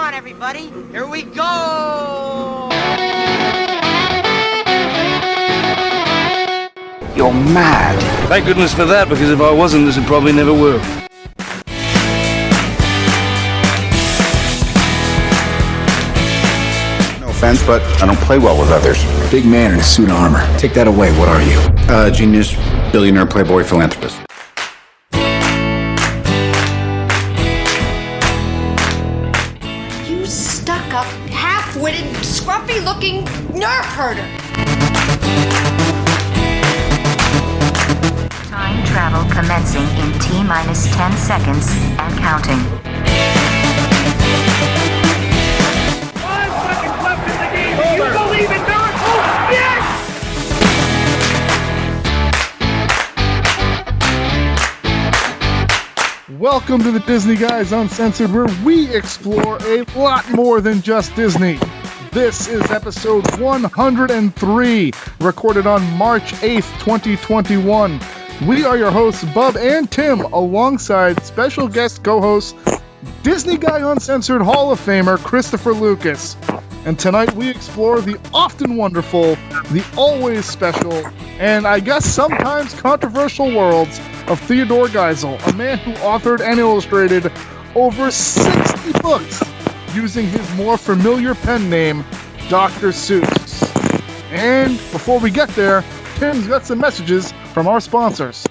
on, everybody. Here we go! You're mad. Thank goodness for that, because if I wasn't, this would probably never work. No offense, but I don't play well with others. Big man in a suit of armor. Take that away. What are you? Genius, billionaire, playboy, philanthropist. You stuck-up, half-witted, scruffy-looking nerf herder. Time travel commencing in T-minus 10 seconds and counting. 5 seconds left in the game. Do you believe in miracles? Yes! Welcome to the Disney Guys Uncensored, where we explore a lot more than just Disney. This is episode 103, recorded on March 8th, 2021. We are your hosts, Bub and Tim, alongside special guest co-host, Disney Guy Uncensored Hall of Famer, Christopher Lucas. And tonight we explore the often wonderful, the always special, and I guess sometimes controversial worlds of Theodore Geisel, a man who authored and illustrated over 60 books using his more familiar pen name, Dr. Seuss. And before we get there, Tim's got some messages from our sponsors.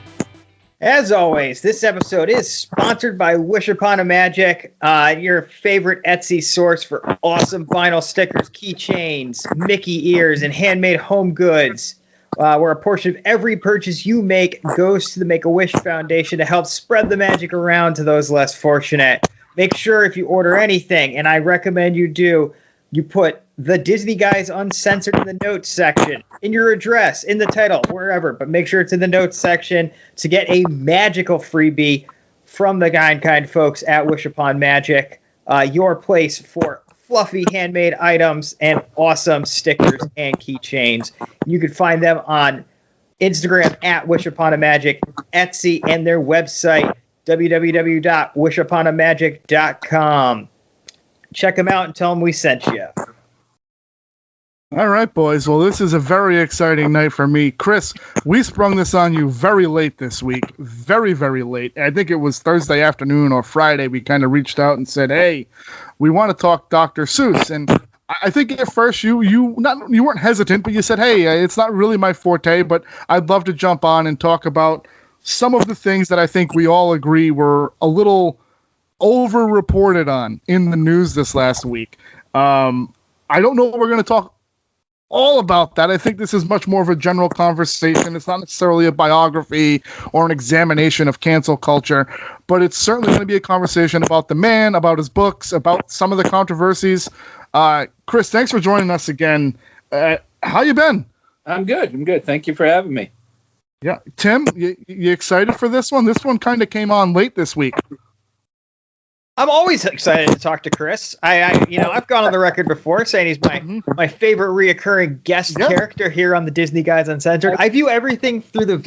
As always, this episode is sponsored by Wish Upon a Magic, your favorite Etsy source for awesome vinyl stickers, keychains, Mickey ears, and handmade home goods, where a portion of every purchase you make goes to the Make-A-Wish Foundation to help spread the magic around to those less fortunate. Make sure if you order anything, and I recommend you do, you put the Disney Guys Uncensored in the notes section, in your address, in the title, wherever, but make sure it's in the notes section to get a magical freebie from the kind folks at Wish Upon Magic, your place for fluffy handmade items and awesome stickers and keychains. You can find them on Instagram at Wish Upon a Magic, Etsy, and their website, www.wishuponamagic.com. Check them out and tell them we sent you. All right, boys. Well, this is a very exciting night for me. Chris, we sprung this on you very late this week. Very, very late. I think it was Thursday afternoon or Friday. We kind of reached out and said, hey, we want to talk Dr. Seuss. And I think at first you weren't hesitant, but you said, hey, it's not really my forte, but I'd love to jump on and talk about some of the things that I think we all agree were a little over-reported on in the news this last week. I don't know what we're going to talk all about that. I think this is much more of a general conversation. It's not necessarily a biography or an examination of cancel culture, but it's certainly going to be a conversation about the man, about his books, about some of the controversies. Chris, thanks for joining us again. How you been? I'm good. Thank you for having me. Yeah. Tim, you excited for this one? This one kind of came on late this week. I'm always excited to talk to Chris. I've gone on the record before saying he's my favorite reoccurring guest character here on the Disney Guys Uncensored. I view everything through the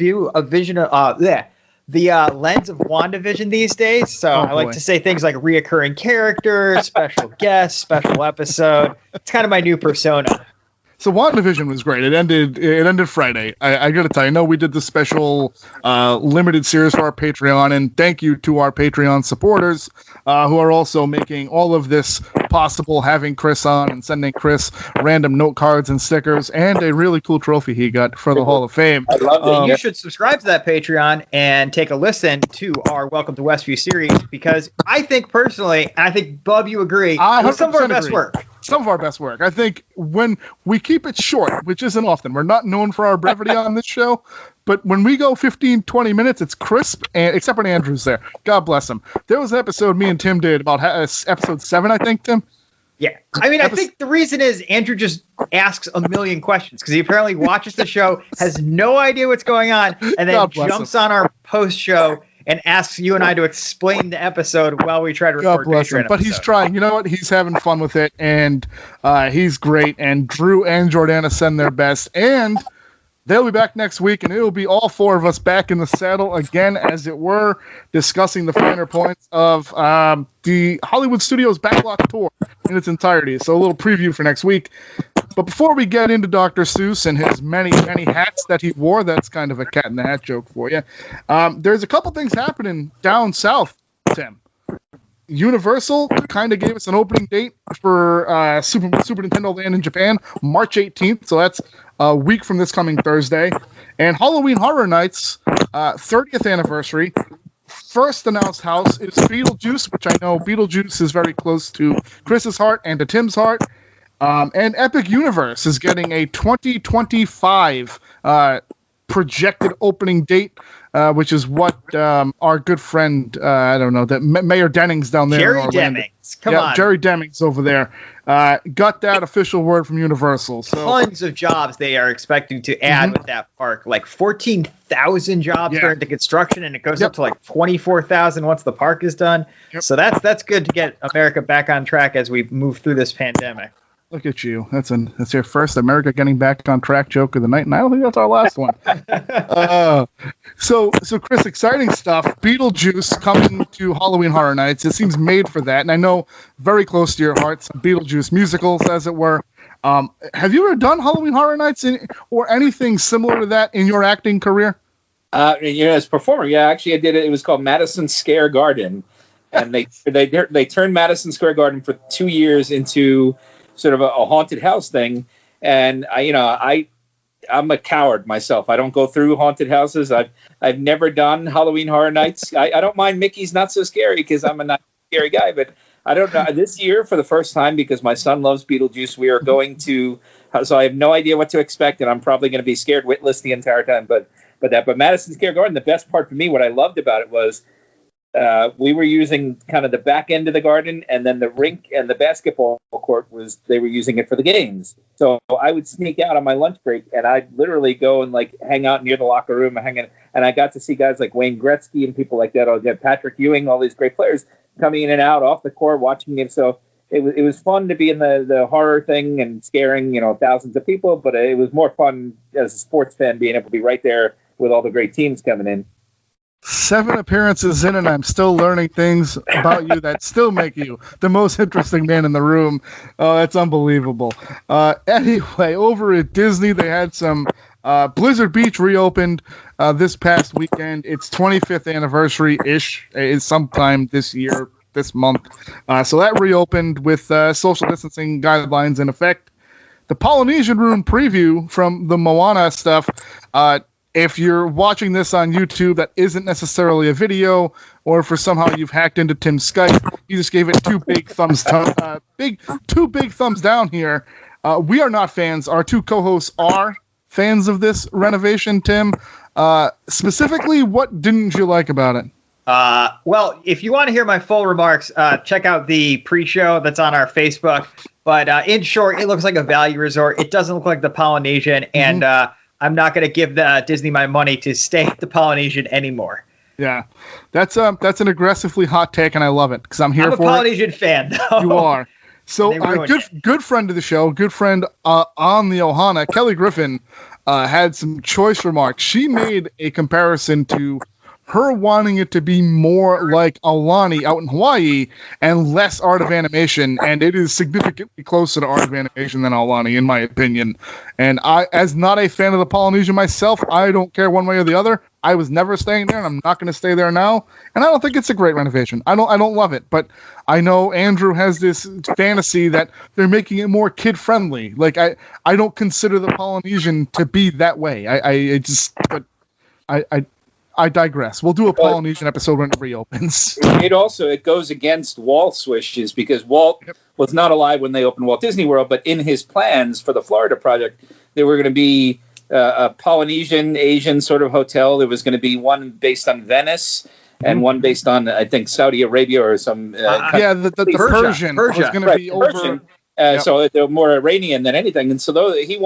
lens of WandaVision these days. So I like to say things like reoccurring character, special guest, special episode. It's kind of my new persona. So WandaVision was great. It ended Friday. I got to tell you, I know we did the special limited series for our Patreon, and thank you to our Patreon supporters who are also making all of this possible, having Chris on and sending Chris random note cards and stickers and a really cool trophy he got for the Hall of Fame. I love it. You should subscribe to that Patreon and take a listen to our Welcome to Westview series, because I think personally, and I think, Bub, you agree, it's some of our best work. Some of our best work. I think when we keep it short, which isn't often, we're not known for our brevity on this show, but when we go 15, 20 minutes, it's crisp, and except when Andrew's there. God bless him. There was an episode me and Tim did about episode 7, I think, Tim? Yeah. I mean, I think the reason is Andrew just asks a million questions because he apparently watches the show, has no idea what's going on, and then jumps on our post-show and asks you and I to explain the episode while we try to record. God bless him. But he's trying. You know what? He's having fun with it, and he's great. And Drew and Jordana send their best. And They'll be back next week, and it will be all four of us back in the saddle again, as it were, discussing the finer points of the Hollywood Studios Backlot Tour in its entirety. So a little preview for next week. But before we get into Dr. Seuss and his many, many hats that he wore, that's kind of a cat in the hat joke for you. There's a couple things happening down south, Tim. Universal kind of gave us an opening date for Super Nintendo Land in Japan, March 18th. So that's a week from this coming Thursday. And Halloween Horror Nights, 30th anniversary. First announced house is Beetlejuice, which I know Beetlejuice is very close to Chris's heart and to Tim's heart. And Epic Universe is getting a 2025 projected opening date, which is what our good friend, I don't know, that Mayor Dennings down there. Jerry Dennings. Come on. Jerry Dennings over there. Got that official word from Universal. So, tons of jobs they are expecting to add with that park. Like 14,000 jobs during the construction, and it goes up to like 24,000 once the park is done. So that's good to get America back on track as we move through this pandemic. Look at you. That's your first America getting back on track joke of the night, and I don't think that's our last one. So Chris, exciting stuff. Beetlejuice coming to Halloween Horror Nights. It seems made for that, and I know very close to your heart, some Beetlejuice musicals, as it were. Have you ever done Halloween Horror Nights or anything similar to that in your acting career? As a performer, actually I did it. It was called Madison Square Garden, and they turned Madison Square Garden for 2 years into sort of a haunted house thing. And I'm a coward myself. I don't go through haunted houses. I've never done Halloween Horror Nights. I don't mind Mickey's Not So Scary because I'm a not scary guy, but I don't know. This year, for the first time, because my son loves Beetlejuice, we are going to, so I have no idea what to expect, and I'm probably going to be scared witless the entire time. But Madison Square Garden, the best part for me, what I loved about it was we were using kind of the back end of the garden, and then the rink and the basketball court they were using it for the games. So I would sneak out on my lunch break, and I'd literally go and like hang out near the locker room and I got to see guys like Wayne Gretzky and people like that. I get Patrick Ewing, all these great players coming in and out off the court, watching games. So it was fun to be in the horror thing and scaring, thousands of people, but it was more fun as a sports fan being able to be right there with all the great teams coming in. 7 appearances in, and I'm still learning things about you that still make you the most interesting man in the room. Oh, that's unbelievable. Anyway, over at Disney, they had some Blizzard Beach reopened this past weekend. Its 25th anniversary-ish is sometime this year, this month. So that reopened with social distancing guidelines in effect. The Polynesian Room preview from the Moana stuff, if you're watching this on YouTube, that isn't necessarily a video, or if for somehow you've hacked into Tim's Skype, you just gave it two big thumbs down here. We are not fans. Our two co-hosts are fans of this renovation, Tim. Specifically, what didn't you like about it? Well, if you want to hear my full remarks, check out the pre-show that's on our Facebook. But in short, it looks like a value resort. It doesn't look like the Polynesian, and I'm not going to give Disney my money to stay at the Polynesian anymore. Yeah, that's an aggressively hot take, and I love it because I'm here for it. I'm a Polynesian fan, though. You are. So, good friend of the show, good friend on the Ohana, Kelly Griffin, had some choice remarks. She made a comparison to her wanting it to be more like Aulani out in Hawaii and less Art of Animation, and it is significantly closer to Art of Animation than Aulani, in my opinion. And I, as not a fan of the Polynesian myself, I don't care one way or the other. I was never staying there, and I'm not going to stay there now. And I don't think it's a great renovation. I don't love it, but I know Andrew has this fantasy that they're making it more kid-friendly. Like I don't consider the Polynesian to be that way. I digress. We'll do a Polynesian episode when it reopens. It goes against Walt's wishes because Walt was not alive when they opened Walt Disney World, but in his plans for the Florida project, there were going to be a Polynesian Asian sort of hotel. There was going to be one based on Venice and one based on, I think, Saudi Arabia or some. The Persian was going to be over. So they're more Iranian than anything, and so he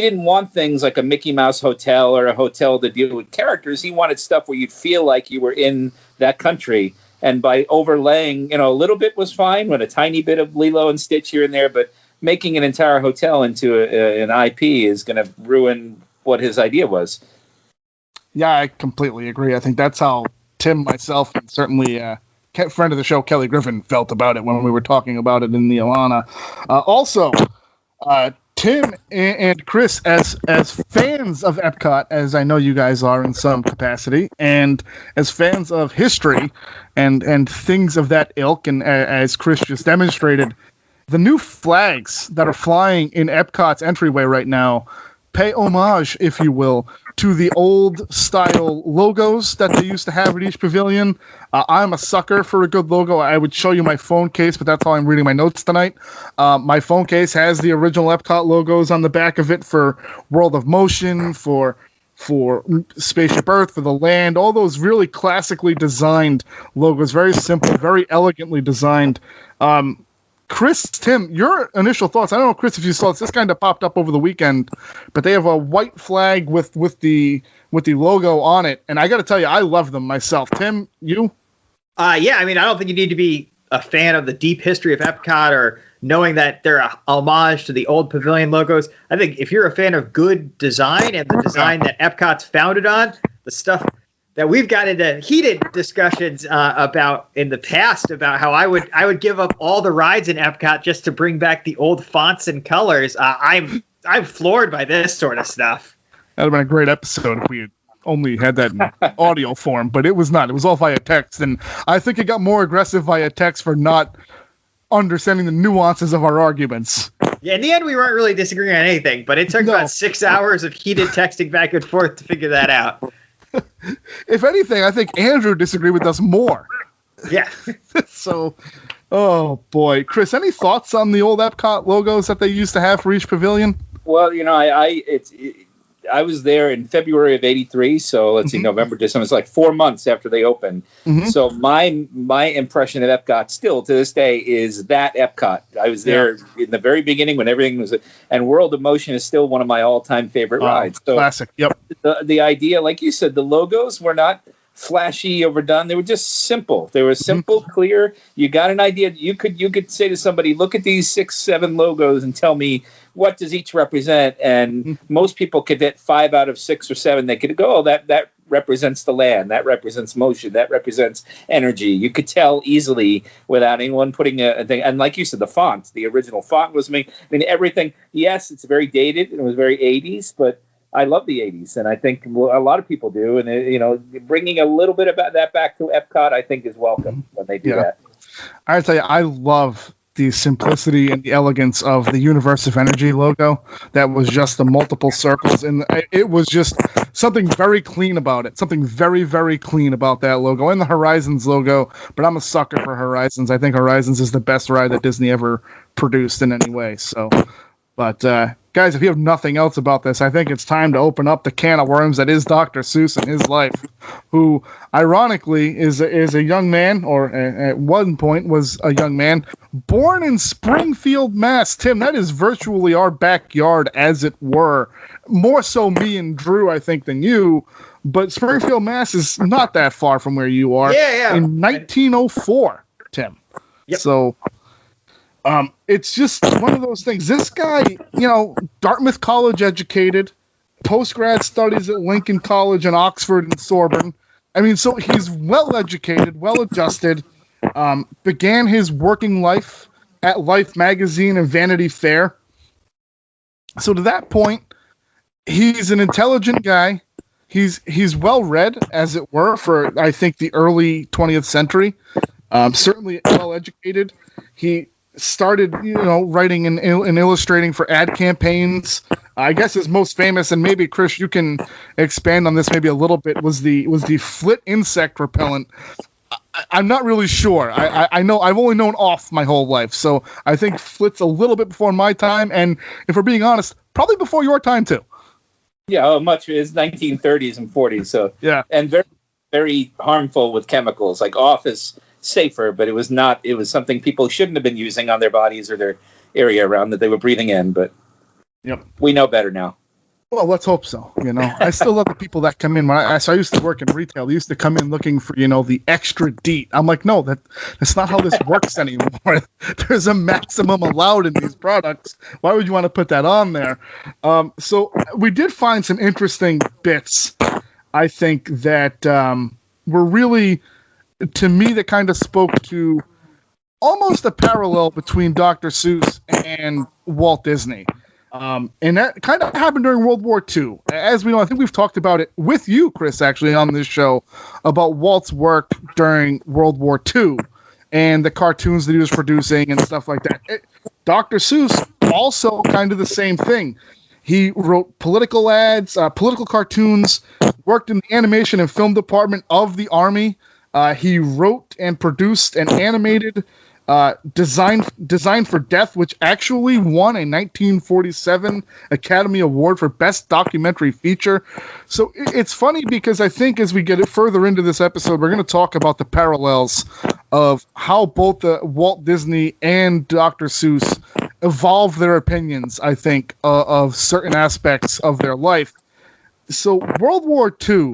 didn't want things like a Mickey Mouse hotel or a hotel to deal with characters. He wanted stuff where you'd feel like you were in that country. And by overlaying, a little bit was fine, with a tiny bit of Lilo and Stitch here and there, but making an entire hotel into an IP is going to ruin what his idea was. Yeah, I completely agree. I think that's how Tim, myself, and certainly friend of the show, Kelly Griffin, felt about it when we were talking about it in the Alana. Also, Tim and Chris, as fans of Epcot, as I know you guys are in some capacity, and as fans of history and things of that ilk, and as Chris just demonstrated, the new flags that are flying in Epcot's entryway right now pay homage, if you will, to the old style logos that they used to have at each pavilion. I'm a sucker for a good logo. I would show you my phone case, but that's how I'm reading my notes tonight. My phone case has the original Epcot logos on the back of it for World of Motion, for Spaceship Earth, for the land, all those really classically designed logos. Very simple, very elegantly designed. Chris, Tim, your initial thoughts. I don't know, Chris, if you saw this kind of popped up over the weekend, but they have a white flag with the logo on it, and I got to tell you, I love them myself. Tim, you? Yeah, I mean, I don't think you need to be a fan of the deep history of Epcot or knowing that they're a homage to the old pavilion logos. I think if you're a fan of good design and the design that Epcot's founded on, the stuff that we've got into heated discussions about in the past about how I would give up all the rides in Epcot just to bring back the old fonts and colors. I'm floored by this sort of stuff. That would have been a great episode if we had only had that in audio form, but it was not. It was all via text, and I think it got more aggressive via text for not understanding the nuances of our arguments. Yeah, in the end, we weren't really disagreeing on anything, but it took about 6 hours of heated texting back and forth to figure that out. If anything, I think Andrew disagreed with us more. Yeah. So, oh boy, Chris, any thoughts on the old Epcot logos that they used to have for each pavilion? Well, I was there in February of '83, so let's see, November, December. It's like 4 months after they opened. So my impression of Epcot still to this day is that Epcot. I was there in the very beginning when everything was, and World of Motion is still one of my all-time favorite rides. So classic. Yep. The idea, like you said, the logos were not flashy, overdone. They were just simple. They were simple, clear. You got an idea. You could say to somebody, look at these 6, 7 logos and tell me what does each represent. And most people could get 5 out of 6 or 7. They could go, oh, that represents the land. That represents motion. That represents energy. You could tell easily without anyone putting a thing. And like you said, the font, the original font was me. I mean, everything. Yes, it's very dated. And it was very 80s, but I love the 80s, and I think a lot of people do. And, bringing a little bit about that back to Epcot, I think, is welcome when they do that. I tell you, I love the simplicity and the elegance of the Universe of Energy logo. That was just the multiple circles, and it was just something very clean about it. Something very, very clean about that logo, and the Horizons logo. But I'm a sucker for Horizons. I think Horizons is the best ride that Disney ever produced in any way. So, but guys, if you have nothing else about this, I think it's time to open up the can of worms that is Dr. Seuss and his life, who ironically is a young man, or at one point was a young man, born in Springfield, Mass. Tim, that is virtually our backyard, as it were. More so me and Drew, I think, than you, but Springfield, Mass is not that far from where you are. Yeah. In 1904, Tim. Yep. So it's just one of those things. This guy, Dartmouth College educated, post-grad studies at Lincoln College and Oxford and Sorbonne. I mean, so he's well-educated, well-adjusted, began his working life at Life magazine and Vanity Fair. So to that point, he's an intelligent guy. He's well-read, as it were, for, I think, the early 20th century. Certainly well-educated. He started, writing and illustrating for ad campaigns. I guess his most famous, and maybe Chris, you can expand on this maybe a little bit, was the Flit insect repellent. I'm not really sure. I know I've only known off my whole life, so I think Flit's a little bit before my time, and if we're being honest, probably before your time too. Yeah, much is 1930s and 40s. So yeah, and very, very harmful with chemicals. Like Office safer, but it was not. It was something people shouldn't have been using on their bodies or their area around that they were breathing in. But we know better now. Well, let's hope so. I still love the people that come in. So I used to work in retail. They used to come in looking for, the extra deet. I'm like, no, that's not how this works anymore. There's a maximum allowed in these products. Why would you want to put that on there? So we did find some interesting bits, I think, that were really, to me, that kind of spoke to almost a parallel between Dr. Seuss and Walt Disney. And that kind of happened during World War II. As we know, I think we've talked about it with you, Chris, actually, on this show, about Walt's work during World War II and the cartoons that he was producing and stuff like that. Dr. Seuss, also kind of the same thing. He wrote political ads, political cartoons, worked in the animation and film department of the Army. He wrote and produced an animated Design for Death, which actually won a 1947 Academy Award for Best Documentary Feature. So it's funny because I think as we get further into this episode, we're going to talk about the parallels of how both Walt Disney and Dr. Seuss evolved their opinions, I think, of certain aspects of their life. So World War II,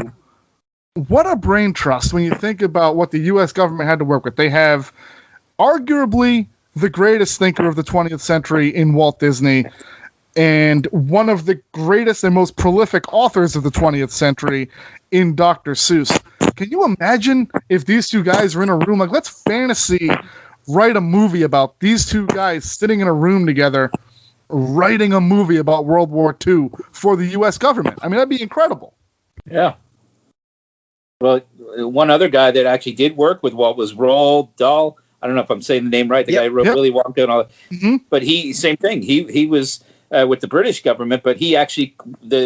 what a brain trust when you think about what the U.S. government had to work with. They have arguably the greatest thinker of the 20th century in Walt Disney, and one of the greatest and most prolific authors of the 20th century in Dr. Seuss. Can you imagine if these two guys are in a room? Like, let's fantasy write a movie about these two guys sitting in a room together, writing a movie about World War II for the U.S. government. I mean, that'd be incredible. Yeah. Well, one other guy that actually did work with Walt was Roald Dahl. I don't know if I'm saying the name right. The guy who wrote Willy Wonka and all that. Mm-hmm. But same thing. He was with the British government, but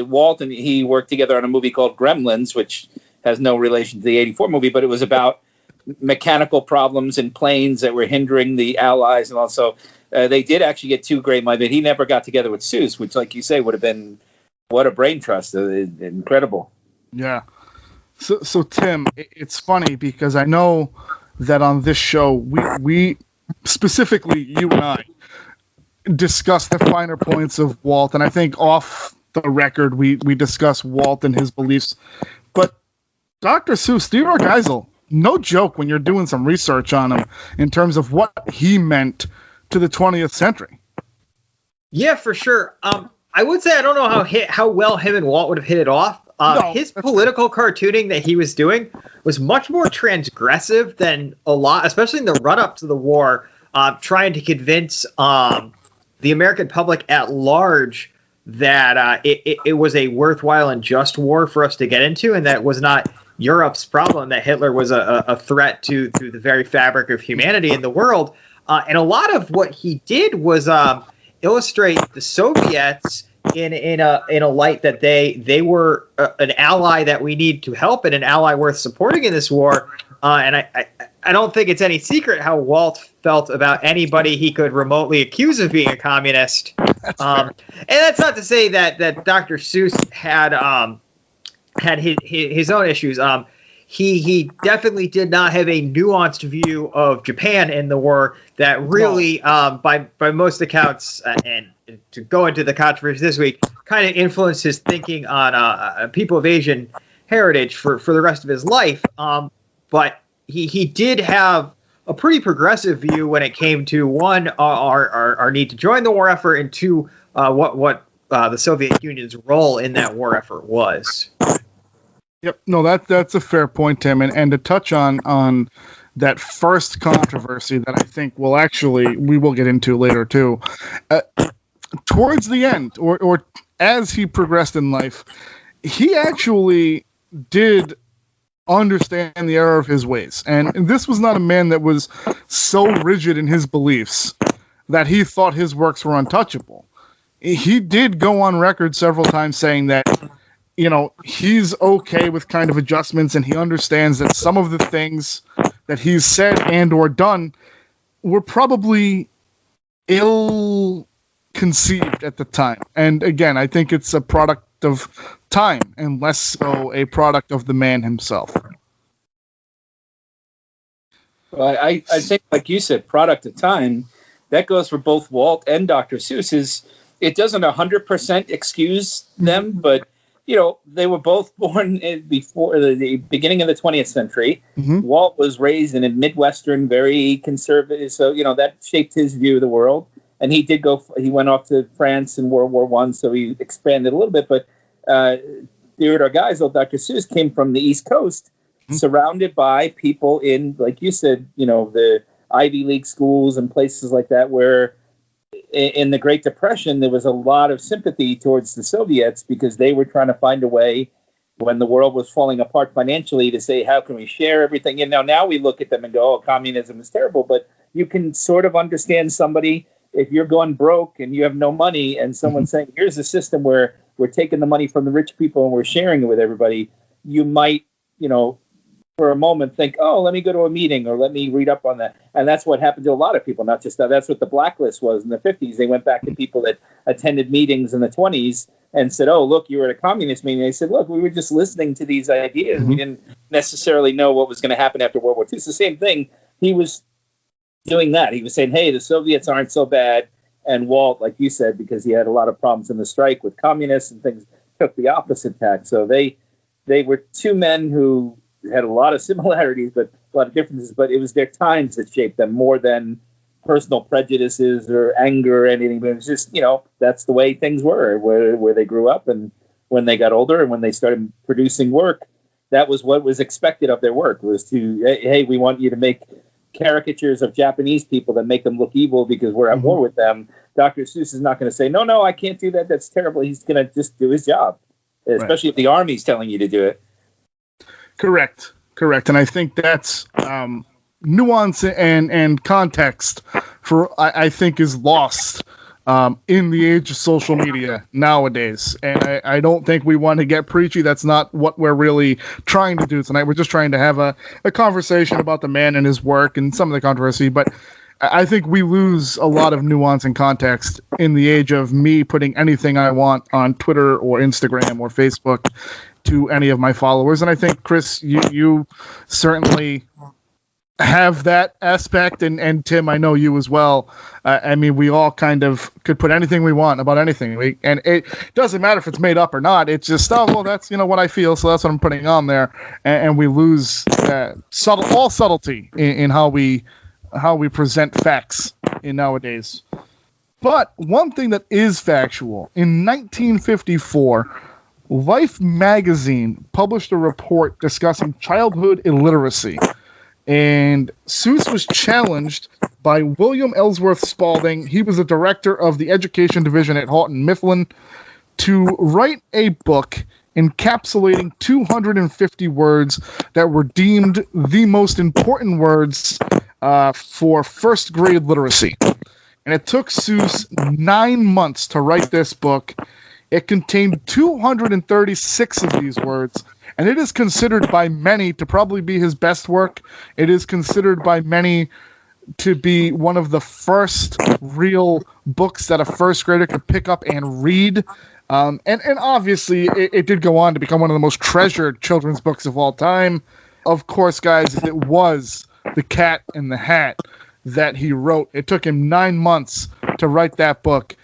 Walt and he worked together on a movie called Gremlins, which has no relation to the 84 movie, but it was about mechanical problems in planes that were hindering the Allies. And also they did actually get two great minds, but he never got together with Seuss, which, like you say, would have been, what a brain trust. Incredible. Yeah. So Tim, it's funny because I know that on this show, we specifically, you and I, discuss the finer points of Walt, and I think off the record, we discuss Walt and his beliefs. But Dr. Seuss, Theodore Geisel, no joke when you're doing some research on him in terms of what he meant to the 20th century. Yeah, for sure. I would say I don't know how well him and Walt would have hit it off. His political cartooning that he was doing was much more transgressive than a lot, especially in the run-up to the war, trying to convince the American public at large that it was a worthwhile and just war for us to get into, and that it was not Europe's problem, that Hitler was a threat to the very fabric of humanity in the world. And a lot of what he did was illustrate the Soviets in a light that they were an ally that we need to help and an ally worth supporting in this war. And I don't think it's any secret how Walt felt about anybody he could remotely accuse of being a communist. And that's not to say that Dr. Seuss had his own issues. He definitely did not have a nuanced view of Japan in the war that really, by most accounts, and to go into the controversy this week, kind of influenced his thinking on people of Asian heritage for the rest of his life. But he did have a pretty progressive view when it came to, one, our need to join the war effort, and two, what the Soviet Union's role in that war effort was. Yep. No, that's a fair point, Tim. And to touch on that first controversy that I think we will get into later too. Towards the end, or as he progressed in life, he actually did understand the error of his ways. And this was not a man that was so rigid in his beliefs that he thought his works were untouchable. He did go on record several times saying that, he's okay with kind of adjustments, and he understands that some of the things that he's said and or done were probably ill-conceived at the time. And again, I think it's a product of time and less so a product of the man himself. Well, I think, like you said, product of time. That goes for both Walt and Dr. Seuss. it doesn't 100% excuse them, but you know, they were both born before the beginning of the 20th century. Mm-hmm. Walt was raised in a Midwestern, very conservative, so you know that shaped his view of the world. And he did go. He went off to France in World War I, so he expanded a little bit. But Theodore Geisel, Dr. Seuss, came from the East Coast, surrounded by people in, like you said, you know, the Ivy League schools and places like that, where in the Great Depression, there was a lot of sympathy towards the Soviets because they were trying to find a way when the world was falling apart financially to say, how can we share everything? And now we look at them and go, oh, communism is terrible. But you can sort of understand somebody if you're going broke and you have no money and someone's saying, here's a system where we're taking the money from the rich people and we're sharing it with everybody. You might, you know, for a moment think, oh, let me go to a meeting or let me read up on that. And that's what happened to a lot of people, not just that. That's what the blacklist was in the 50s. They went back to people that attended meetings in the 20s and said, oh, look, you were at a communist meeting. They said, look, we were just listening to these ideas. We didn't necessarily know what was going to happen after World War II. It's the same thing. He was doing that. He was saying, hey, the Soviets aren't so bad. And Walt, like you said, because he had a lot of problems in the strike with communists and things, took the opposite tack. So they were two men who had a lot of similarities, but a lot of differences. But it was their times that shaped them more than personal prejudices or anger or anything. But it was just, you know, that's the way things were, where they grew up. And when they got older and when they started producing work, that was what was expected of their work, was to, hey, we want you to make caricatures of Japanese people that make them look evil because we're at war with them. Dr. Seuss is not going to say, no, I can't do that. That's terrible. He's going to just do his job, especially if the Army's telling you to do it. Correct. And I think that's nuance and context I think is lost in the age of social media nowadays. And I don't think we want to get preachy. That's not what we're really trying to do tonight. We're just trying to have a conversation about the man and his work and some of the controversy. But I think we lose a lot of nuance and context in the age of me putting anything I want on Twitter or Instagram or Facebook to any of my followers. And I think, Chris, you certainly have that aspect, and Tim, I know you as well. I mean, we all kind of could put anything we want about anything, and it doesn't matter if it's made up or not. It's just, oh, well, that's, you know, what I feel, so that's what I'm putting on there, and we lose all subtlety in how we present facts in nowadays. But one thing that is factual, in 1954, Life magazine published a report discussing childhood illiteracy, and Seuss was challenged by William Ellsworth Spalding. He was the director of the education division at Houghton Mifflin, to write a book encapsulating 250 words that were deemed the most important words for first grade literacy. And it took Seuss 9 months to write this book. It contained 236 of these words, and it is considered by many to probably be his best work. It is considered by many to be one of the first real books that a first grader could pick up and read. And obviously, it did go on to become one of the most treasured children's books of all time. Of course, guys, it was The Cat in the Hat that he wrote. It took him 9 months to write that book.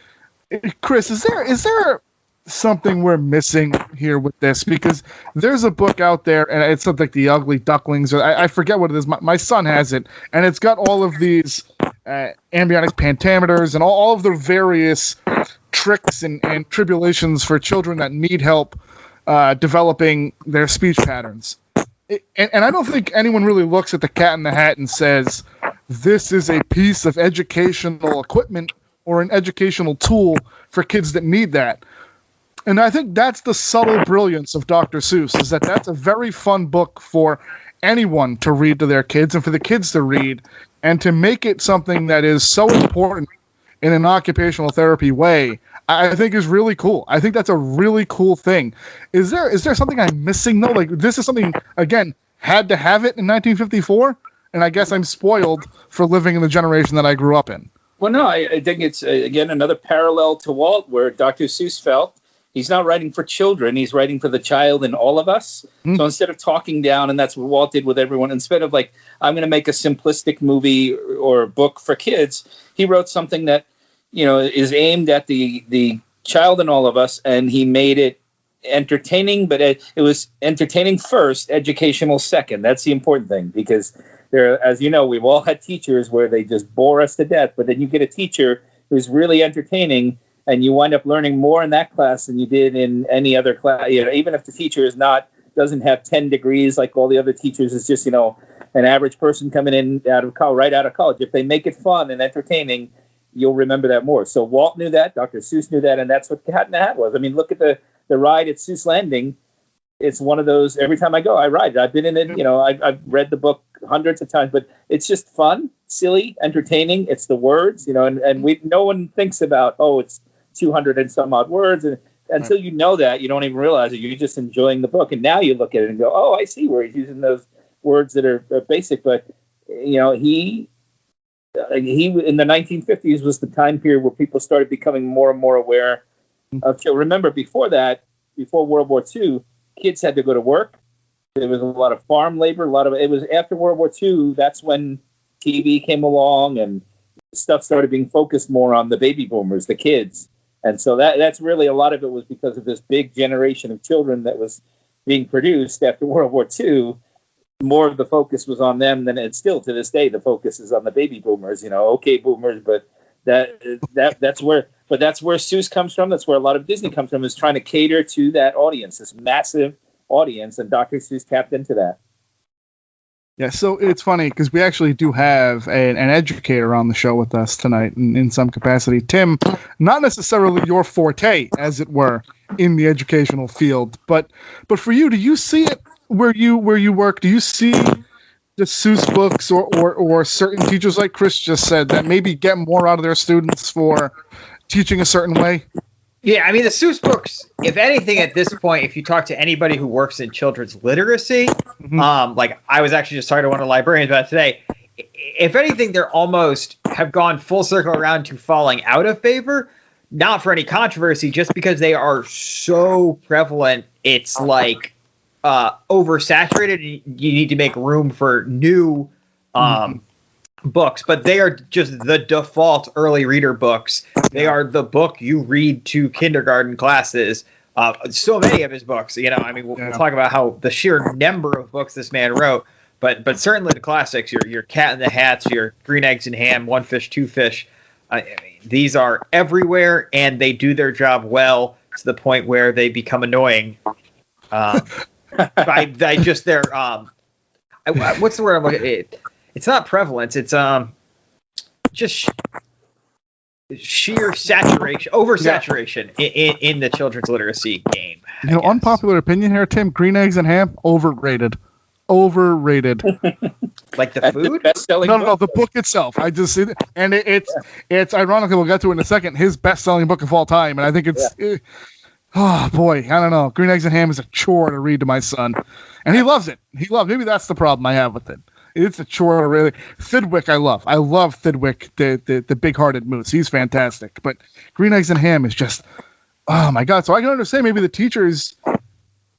Chris, is there something we're missing here with this? Because there's a book out there, and it's something like The Ugly Ducklings, or I forget what it is. My son has it, and it's got all of these ambionic pentameters and all of the various tricks and tribulations for children that need help developing their speech patterns. And I don't think anyone really looks at The Cat in the Hat and says, this is a piece of educational equipment or an educational tool for kids that need that. And I think that's the subtle brilliance of Dr. Seuss, is that that's a very fun book for anyone to read to their kids and for the kids to read, and to make it something that is so important in an occupational therapy way, I think is really cool. I think that's a really cool thing. Is there something I'm missing, though? Like, this is something, again, had to have it in 1954, and I guess I'm spoiled for living in the generation that I grew up in. Well, no, I think it's, again, another parallel to Walt, where Dr. Seuss felt he's not writing for children. He's writing for the child in all of us. So instead of talking down, and that's what Walt did with everyone, instead of like, I'm going to make a simplistic movie or book for kids, he wrote something that, is aimed at the child in all of us, and he made it entertaining, but it was entertaining first, educational second. That's the important thing, because there, as you know, we've all had teachers where they just bore us to death, but then you get a teacher who's really entertaining, and you wind up learning more in that class than you did in any other class. Even if the teacher doesn't have 10 degrees like all the other teachers, is just an average person coming in right out of college. If they make it fun and entertaining, you'll remember that more. So Walt knew that, Dr. Seuss knew that, and that's what Cat in the Hat was. I mean, look at the ride at Seuss Landing. It's one of those, every time I go, I ride it. I've been in it, I've read the book hundreds of times, but it's just fun, silly, entertaining. It's the words, and no one thinks about, it's 200 and some odd words. And until you know that, you don't even realize it. You're just enjoying the book. And now you look at it and go, I see where he's using those words that are basic. But, he in the 1950s was the time period where people started becoming more and more aware of children. Remember, before World War II, kids had to go to work. There was a lot of farm labor. It was after World War II. That's when TV came along and stuff started being focused more on the baby boomers, the kids. And so that's really, a lot of it was because of this big generation of children that was being produced after World War II. More of the focus was on them than it's still to this day. The focus is on the baby boomers, okay, boomers, but that's where Seuss comes from. That's where a lot of Disney comes from, is trying to cater to that audience, this massive audience, and Dr. Seuss tapped into that. Yeah, so it's funny because we actually do have an educator on the show with us tonight in some capacity. Tim, not necessarily your forte, as it were, in the educational field, but for you, do you see it where you work? Do you see the Seuss books or certain teachers, like Chris just said, that maybe get more out of their students for teaching a certain way? Yeah, I mean, the Seuss books, if anything, at this point, if you talk to anybody who works in children's literacy, like I was actually just talking to one of the librarians about it today, if anything, they're almost have gone full circle around to falling out of favor, not for any controversy, just because they are so prevalent. It's like oversaturated. You need to make room for new books, but they are just the default early reader books. They are the book you read to kindergarten classes. So many of his books, we'll talk about how the sheer number of books this man wrote, but certainly the classics, your Cat in the Hats, your Green Eggs and Ham, One Fish, Two Fish, these are everywhere, and they do their job well to the point where they become annoying. By just their what's the word I'm looking at? It's not prevalence. It's just sheer saturation, oversaturation in the children's literacy game. Unpopular opinion here, Tim. Green Eggs and Ham, overrated. Overrated. Like the food? No, the book itself. I just see it, and it's ironically, we'll get to it in a second, his best-selling book of all time, and I think it's. Oh boy, I don't know. Green Eggs and Ham is a chore to read to my son, and he loves it. Maybe that's the problem I have with it. It's a chore to really. Thidwick, I love. I love Thidwick, the big-hearted moose. He's fantastic. But Green Eggs and Ham is just, oh my god. So I can understand maybe the teacher's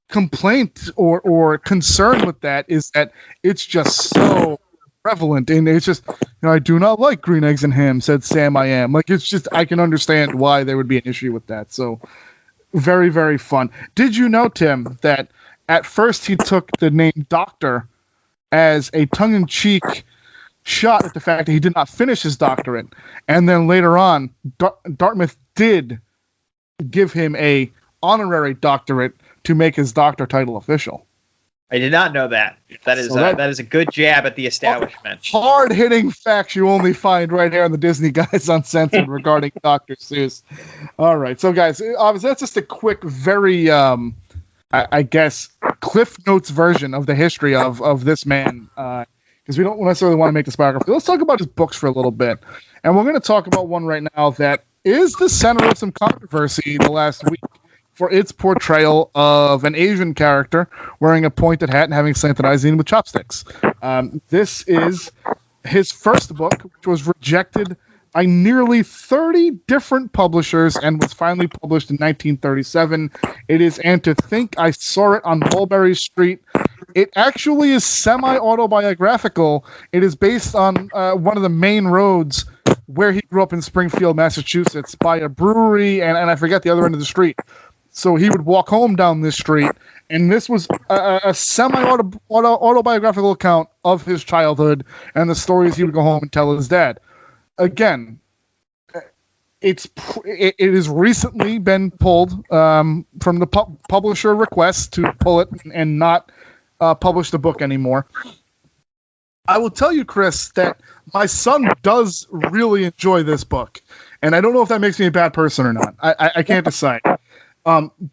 complaint or concern with that is that it's just so prevalent, and it's just, I do not like Green Eggs and Ham, said Sam I Am. Like, it's just, I can understand why there would be an issue with that. So. Very, very fun. Did you know, Tim, that at first he took the name Doctor as a tongue-in-cheek shot at the fact that he did not finish his doctorate, and then later on, Dartmouth did give him a honorary doctorate to make his doctor title official. I did not know that. That is a good jab at the establishment. Hard-hitting facts you only find right here on the Disney Guys Uncensored regarding Dr. Seuss. All right, so guys, obviously that's just a quick, very, I guess, Cliff Notes version of the history of this man, because we don't necessarily want to make this biography. Let's talk about his books for a little bit, and we're going to talk about one right now that is the center of some controversy the last week, for its portrayal of an Asian character wearing a pointed hat and having slanted eyes eating with chopsticks. This is his first book, which was rejected by nearly 30 different publishers and was finally published in 1937. It is And to Think I Saw It on Mulberry Street. It actually is semi-autobiographical. It is based on one of the main roads where he grew up in Springfield, Massachusetts, by a brewery, and I forget the other end of the street. So he would walk home down this street, and this was a semi-autobiographical account of his childhood and the stories he would go home and tell his dad. Again, it has recently been pulled from the publisher request to pull it and not publish the book anymore. I will tell you, Chris, that my son does really enjoy this book, and I don't know if that makes me a bad person or not. I can't decide.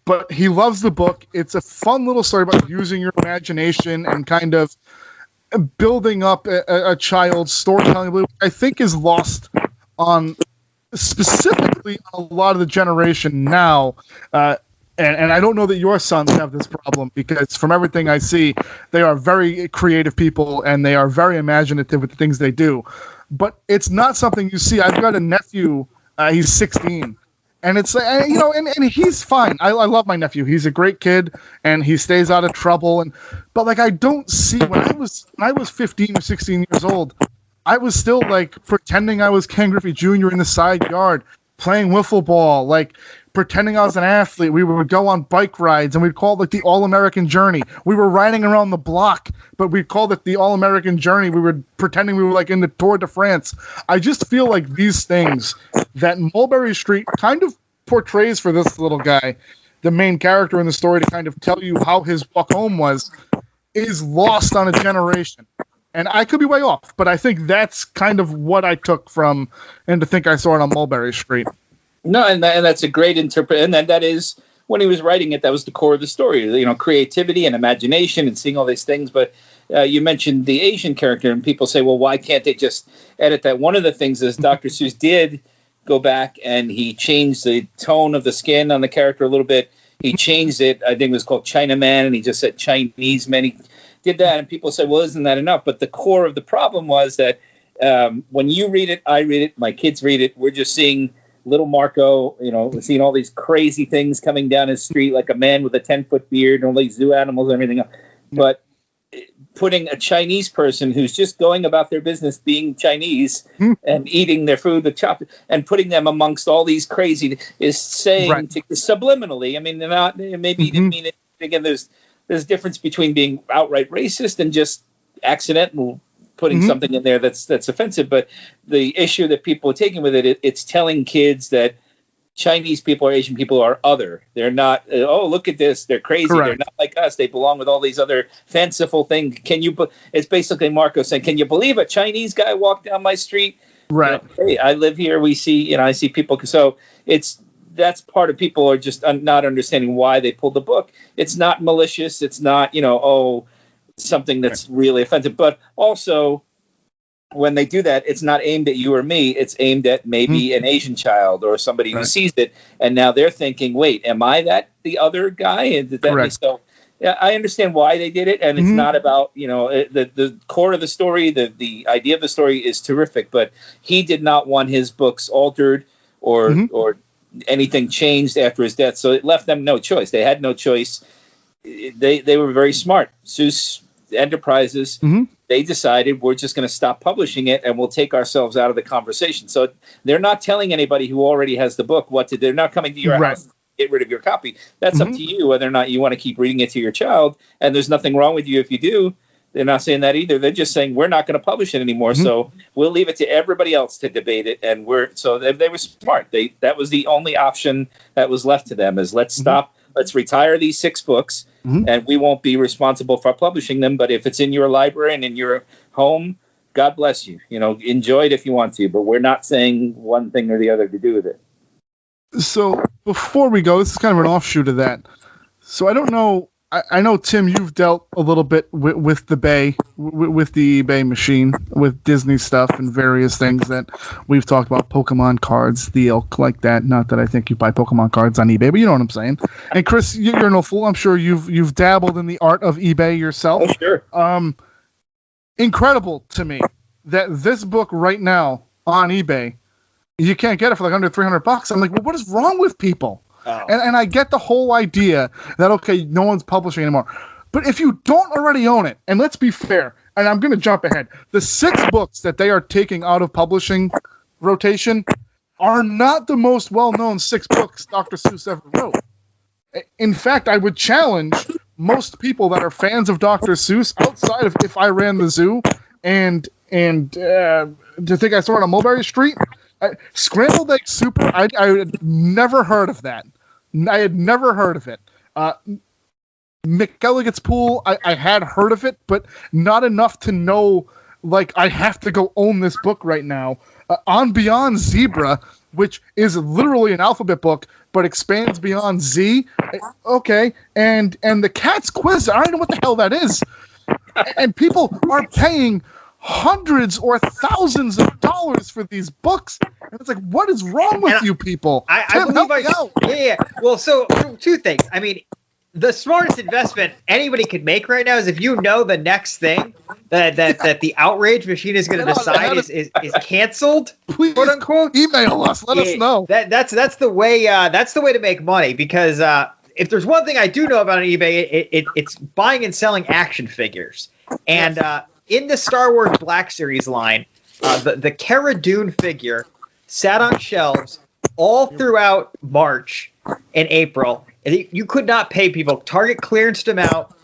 But he loves the book. It's a fun little story about using your imagination and kind of building up a child's storytelling ability, which I think is lost on specifically on a lot of the generation now. And I don't know that your sons have this problem, because from everything I see, they are very creative people and they are very imaginative with the things they do. But it's not something you see. I've got a nephew. He's 16. And it's, and he's fine. I love my nephew. He's a great kid and he stays out of trouble. But like, I don't see, when I was 15 or 16 years old, I was still like pretending I was Ken Griffey Jr. in the side yard, playing wiffle ball, like pretending I was an athlete. We would go on bike rides and we'd call it like the All-American Journey. We were riding around the block, but we called it the All-American Journey. We were pretending we were like in the Tour de France. I just feel like these things that Mulberry Street kind of portrays for this little guy, the main character in the story, to kind of tell you how his walk home was, is lost on a generation. And I could be way off, but I think that's kind of what I took from and to think I saw it on Mulberry Street. No, and that's a great interpretation. And that is, when he was writing it, that was the core of the story, creativity and imagination and seeing all these things. But you mentioned the Asian character, and people say, well, why can't they just edit that? One of the things is Dr. Seuss did go back and he changed the tone of the skin on the character a little bit. He changed it. I think it was called Chinaman, and he just said Chinese man. He did that, and people said, well, isn't that enough? But the core of the problem was that when you read it, I read it, my kids read it, we're just seeing little Marco, we're seeing all these crazy things coming down his street, like a man with a 10-foot beard and all these zoo animals and everything else. But putting a Chinese person who's just going about their business being Chinese and eating their food with chopped, and putting them amongst all these crazy is saying subliminally. I mean, they're not, maybe he didn't mean it. Again, there's a difference between being outright racist and just accidental putting something in there that's offensive. But the issue that people are taking with it's telling kids that Chinese people or Asian people are other. They're not, oh, look at this, they're crazy. Correct. They're not like us. They belong with all these other fanciful things. It's basically Marco saying, can you believe a Chinese guy walked down my street? Right. Hey, I live here. We see, I see people. So that's part of people are just not understanding why they pulled the book. It's not malicious. It's not, something that's really offensive. But also, when they do that, it's not aimed at you or me. It's aimed at maybe an Asian child or somebody who sees it, and now they're thinking, "Wait, am I the other guy?" And did that so? Yeah, I understand why they did it, and it's not about the core of the story. The idea of the story is terrific, but he did not want his books altered or anything changed after his death, so it left them no choice. They had no choice. They were very smart. Seuss Enterprises. They decided we're just going to stop publishing it and we'll take ourselves out of the conversation. So they're not telling anybody who already has the book what to do. They're not coming to your house to get rid of your copy. That's up to you whether or not you want to keep reading it to your child. And there's nothing wrong with you if you do. They're not saying that either. They're just saying we're not going to publish it anymore. So we'll leave it to everybody else to debate it. And they were smart. That was the only option that was left to them is let's stop. Let's retire these 6 books, and we won't be responsible for publishing them. But if it's in your library and in your home, God bless you. Enjoy it if you want to. But we're not saying one thing or the other to do with it. So before we go, this is kind of an offshoot of that. So I don't know. I know, Tim, you've dealt a little bit with the eBay machine, with Disney stuff and various things that we've talked about, Pokemon cards, the ilk like that. Not that I think you buy Pokemon cards on eBay, but you know what I'm saying. And Chris, you're no fool. I'm sure you've dabbled in the art of eBay yourself. Oh, sure. Incredible to me that this book right now on eBay, you can't get it for like under $300. I'm like, well, what is wrong with people? Oh. And I get the whole idea that, okay, no one's publishing anymore. But if you don't already own it, and let's be fair, and I'm going to jump ahead, the 6 books that they are taking out of publishing rotation are not the most well-known 6 books Dr. Seuss ever wrote. In fact, I would challenge most people that are fans of Dr. Seuss outside of If I Ran the Zoo and to think I saw it on Mulberry Street. Scrambled Egg Super, I had never heard of that. I had never heard of it. McElligot's Pool, I had heard of it, but not enough to know, like, I have to go own this book right now. On Beyond Zebra, which is literally an alphabet book, but expands beyond Z. Okay, and the Cat's Quiz, I don't know what the hell that is. And people are paying hundreds or thousands of dollars for these books. And it's like, what is wrong with you people? I believe Yeah. Well, so 2 things. I mean, the smartest investment anybody could make right now is if you know the next thing that the outrage machine is going to decide is canceled, please, quote unquote. Email us. Let us know. That's the way. That's the way to make money, because if there's one thing I do know about on eBay, it's buying and selling action figures. And in the Star Wars Black Series line, the Cara Dune figure sat on shelves all throughout March and April. And you could not pay people. Target clearanced them out.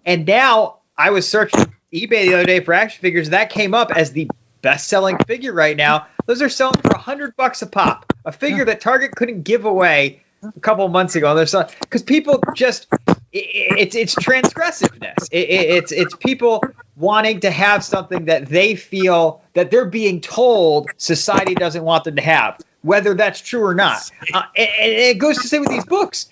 And now I was searching eBay the other day for action figures. That came up as the best-selling figure right now. Those are selling for $100 a pop. A figure that Target couldn't give away a couple of months ago. Because people just, it's transgressiveness. It's people wanting to have something that they feel that they're being told society doesn't want them to have, whether that's true or not. And it goes to say with these books,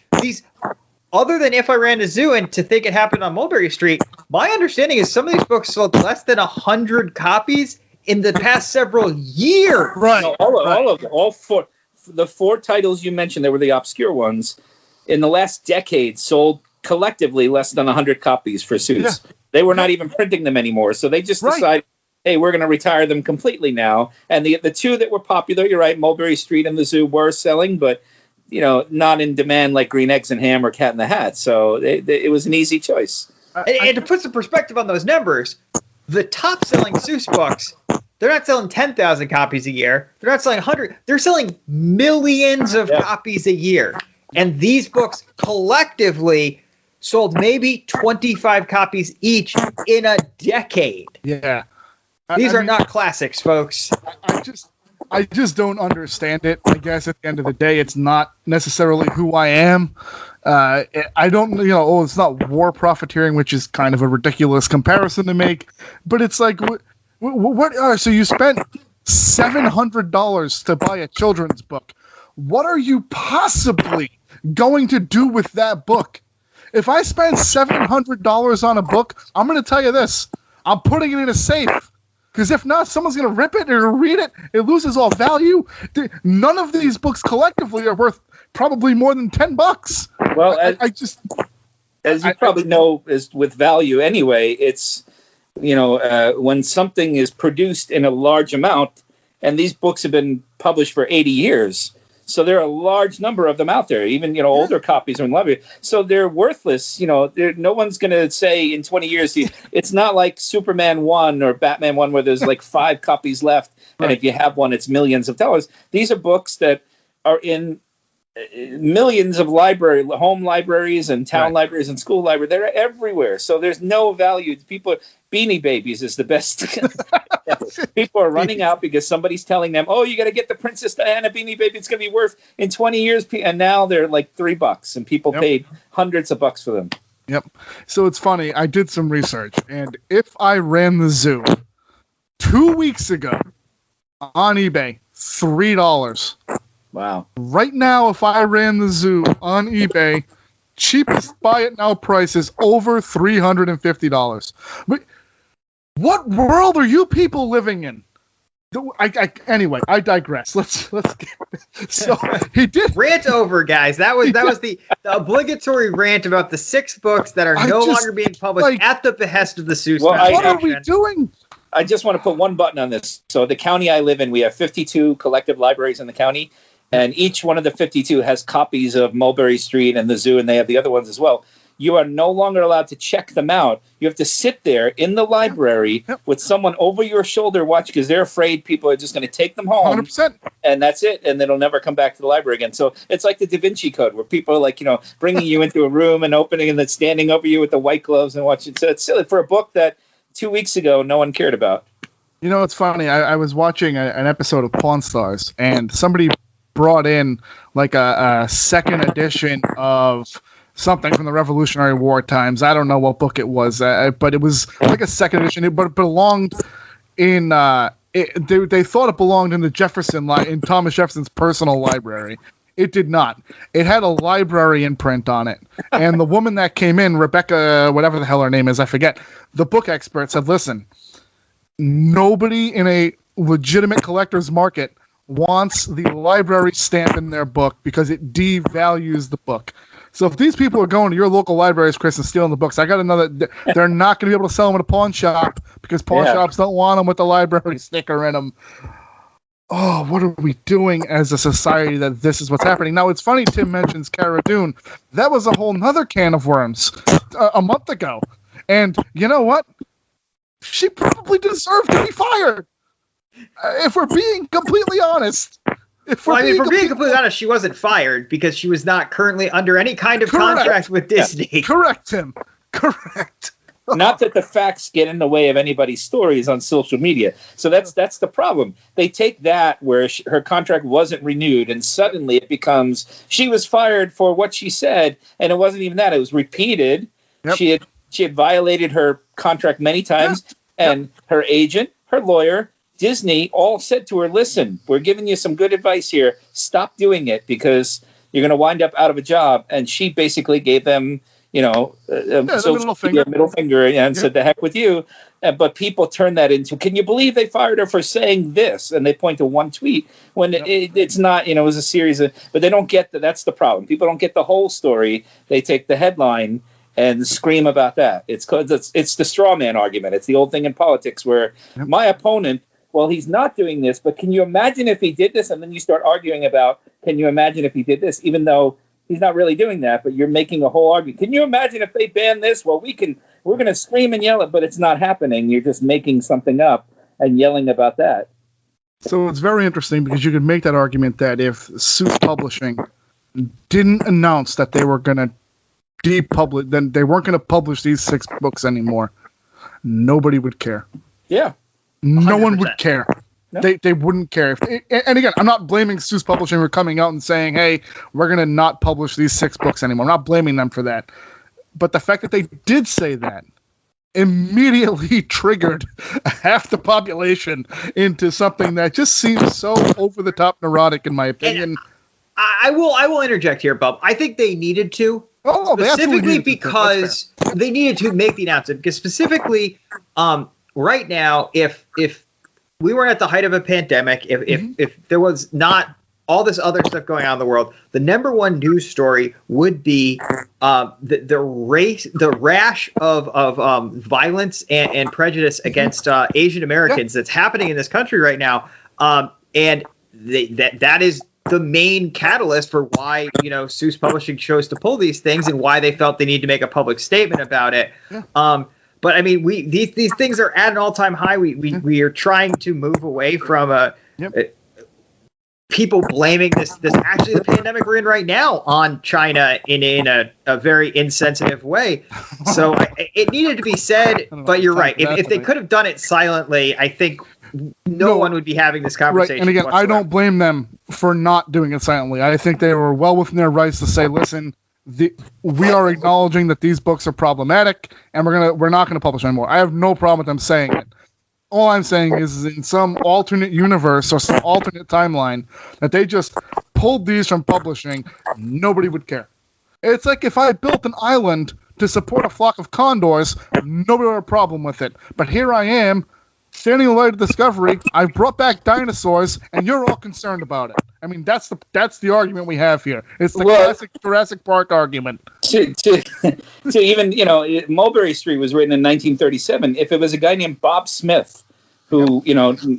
other than If I Ran the Zoo and to think it happened on Mulberry Street, my understanding is some of these books sold less than 100 copies in the past several years. Right. No, all of them, all 4. The 4 titles you mentioned, they were the obscure ones, in the last decade sold collectively less than 100 copies for Seuss. Yeah. They were not even printing them anymore, so they just decided, hey, we're going to retire them completely now. And the 2 that were popular, you're right, Mulberry Street and the Zoo were selling, but not in demand like Green Eggs and Ham or Cat in the Hat. So it was an easy choice. And to put some perspective on those numbers, the top-selling Seuss books, they're not selling 10,000 copies a year. They're not selling 100. They're selling millions of copies a year. And these books collectively sold maybe 25 copies each in a decade. Yeah. These are not classics, folks. I just don't understand it. I guess at the end of the day, it's not necessarily who I am. I don't, it's not war profiteering, which is kind of a ridiculous comparison to make. But it's like, what? So you spent $700 to buy a children's book. What are you possibly going to do with that book? If I spend $700 on a book, I'm going to tell you this: I'm putting it in a safe. Because if not, someone's going to rip it or read it. It loses all value. None of these books collectively are worth probably more than $10. Well, as you probably know, is with value anyway. It's when something is produced in a large amount, and these books have been published for 80 years. So there are a large number of them out there. Even older copies are in library, so they're worthless. No one's going to say in 20 years. It's not like Superman 1 or Batman 1 where there's like 5 copies left, and if you have one, it's millions of dollars. These are books that are in millions of home libraries and town libraries and school libraries. They're everywhere. So there's no value. Beanie Babies is the best. People are running out because somebody's telling them, oh, you got to get the Princess Diana Beanie Baby. It's going to be worth in 20 years. And now they're like $3 and people paid hundreds of bucks for them. Yep. So it's funny. I did some research, and If I Ran the Zoo 2 weeks ago on eBay, $3. Wow. Right now, If I Ran the Zoo on eBay, cheapest buy it now price is over $350. But what world are you people living in? Anyway, I digress. Let's get, so he did rant over, guys. That was the obligatory rant about the 6 books that are no longer being published at the behest of the Seuss. What are we doing? I just want to put one button on this. So the county I live in, we have 52 collective libraries in the county, and each one of the 52 has copies of Mulberry Street and the Zoo, and they have the other ones as well. you are no longer allowed to check them out. You have to sit there in the library with someone over your shoulder watching, because they're afraid people are just going to take them home. 100%. And that's it. And they'll never come back to the library again. So it's like the Da Vinci Code, where people are like, bringing you into a room and opening and then standing over you with the white gloves and watching. So it's silly for a book that 2 weeks ago no one cared about. It's funny. I was watching an episode of Pawn Stars, and somebody brought in like a second edition of something from the Revolutionary War times. I don't know what book it was, but it was like a second edition. But it belonged in. They thought it belonged in the in Thomas Jefferson's personal library. It did not. It had a library imprint on it. And the woman that came in, Rebecca, whatever the hell her name is, I forget, the book expert said, listen, nobody in a legitimate collector's market wants the library stamp in their book because it devalues the book. So if these people are going to your local libraries, Chris, and stealing the books, I got to know that they're not going to be able to sell them at a pawn shop because pawn shops don't want them with the library sticker in them. Oh, what are we doing as a society that this is what's happening? Now, it's funny Tim mentions Cara Dune. That was a whole nother can of worms a month ago. And you know what? She probably deserved to be fired. If we're being completely honest. If we're being completely honest, she wasn't fired because she was not currently under any kind of contract with Disney. Yeah. Correct, Tim. Correct. Not that the facts get in the way of anybody's stories on social media. So that's the problem. They take that where her contract wasn't renewed, and suddenly it becomes she was fired for what she said, and it wasn't even that. It was repeated. Yep. She had violated her contract many times, and her agent, her lawyer, Disney all said to her, listen, we're giving you some good advice here. Stop doing it because you're going to wind up out of a job. And she basically gave them, middle finger and said, the heck with you. But people turn that into, can you believe they fired her for saying this? And they point to one tweet when it's not, it was a series of, but they don't get that. That's the problem. People don't get the whole story. They take the headline and scream about that. It's the straw man argument. It's the old thing in politics where my opponent, well, he's not doing this, but can you imagine if he did this? And then you start arguing about, can you imagine if he did this? Even though he's not really doing that, but you're making a whole argument. Can you imagine if they ban this? Well, we're going to scream and yell it, but it's not happening. You're just making something up and yelling about that. So it's very interesting because you could make that argument that if Seuss Publishing didn't announce that they were going to republish, then they weren't going to publish these 6 books anymore. Nobody would care. Yeah. 100%. No one would care. No. They wouldn't care. And again, I'm not blaming Seuss Publishing for coming out and saying, hey, we're going to not publish these 6 books anymore. I'm not blaming them for that. But the fact that they did say that immediately triggered half the population into something that just seems so over-the-top neurotic, in my opinion. And I will interject here, Bob. I think they needed to. Specifically because they needed to make the announcement. Because specifically, right now, if we were at the height of a pandemic, if there was not all this other stuff going on in the world, the number one news story would be the rash of violence and prejudice against Asian Americans that's happening in this country right now, and that is the main catalyst for why Seuss Publishing chose to pull these things and why they felt they need to make a public statement about it. Yeah. But I mean, these things are at an all-time high. We are trying to move away from people blaming this actually the pandemic we're in right now on China in a very insensitive way. So it needed to be said. But you're right. If they could have done it silently, I think no one would be having this conversation. Right. And again, whatsoever. I don't blame them for not doing it silently. I think they were well within their rights to say, listen, we are acknowledging that these books are problematic, and we're not gonna publish anymore. I have no problem with them saying it. All I'm saying is in some alternate universe or some alternate timeline that they just pulled these from publishing, nobody would care. It's like if I built an island to support a flock of condors, nobody would have a problem with it. But here I am, standing in the light of discovery, I've brought back dinosaurs, and you're all concerned about it. I mean, that's the argument we have here. It's the classic Jurassic Park argument. To even, Mulberry Street was written in 1937. If it was a guy named Bob Smith, who,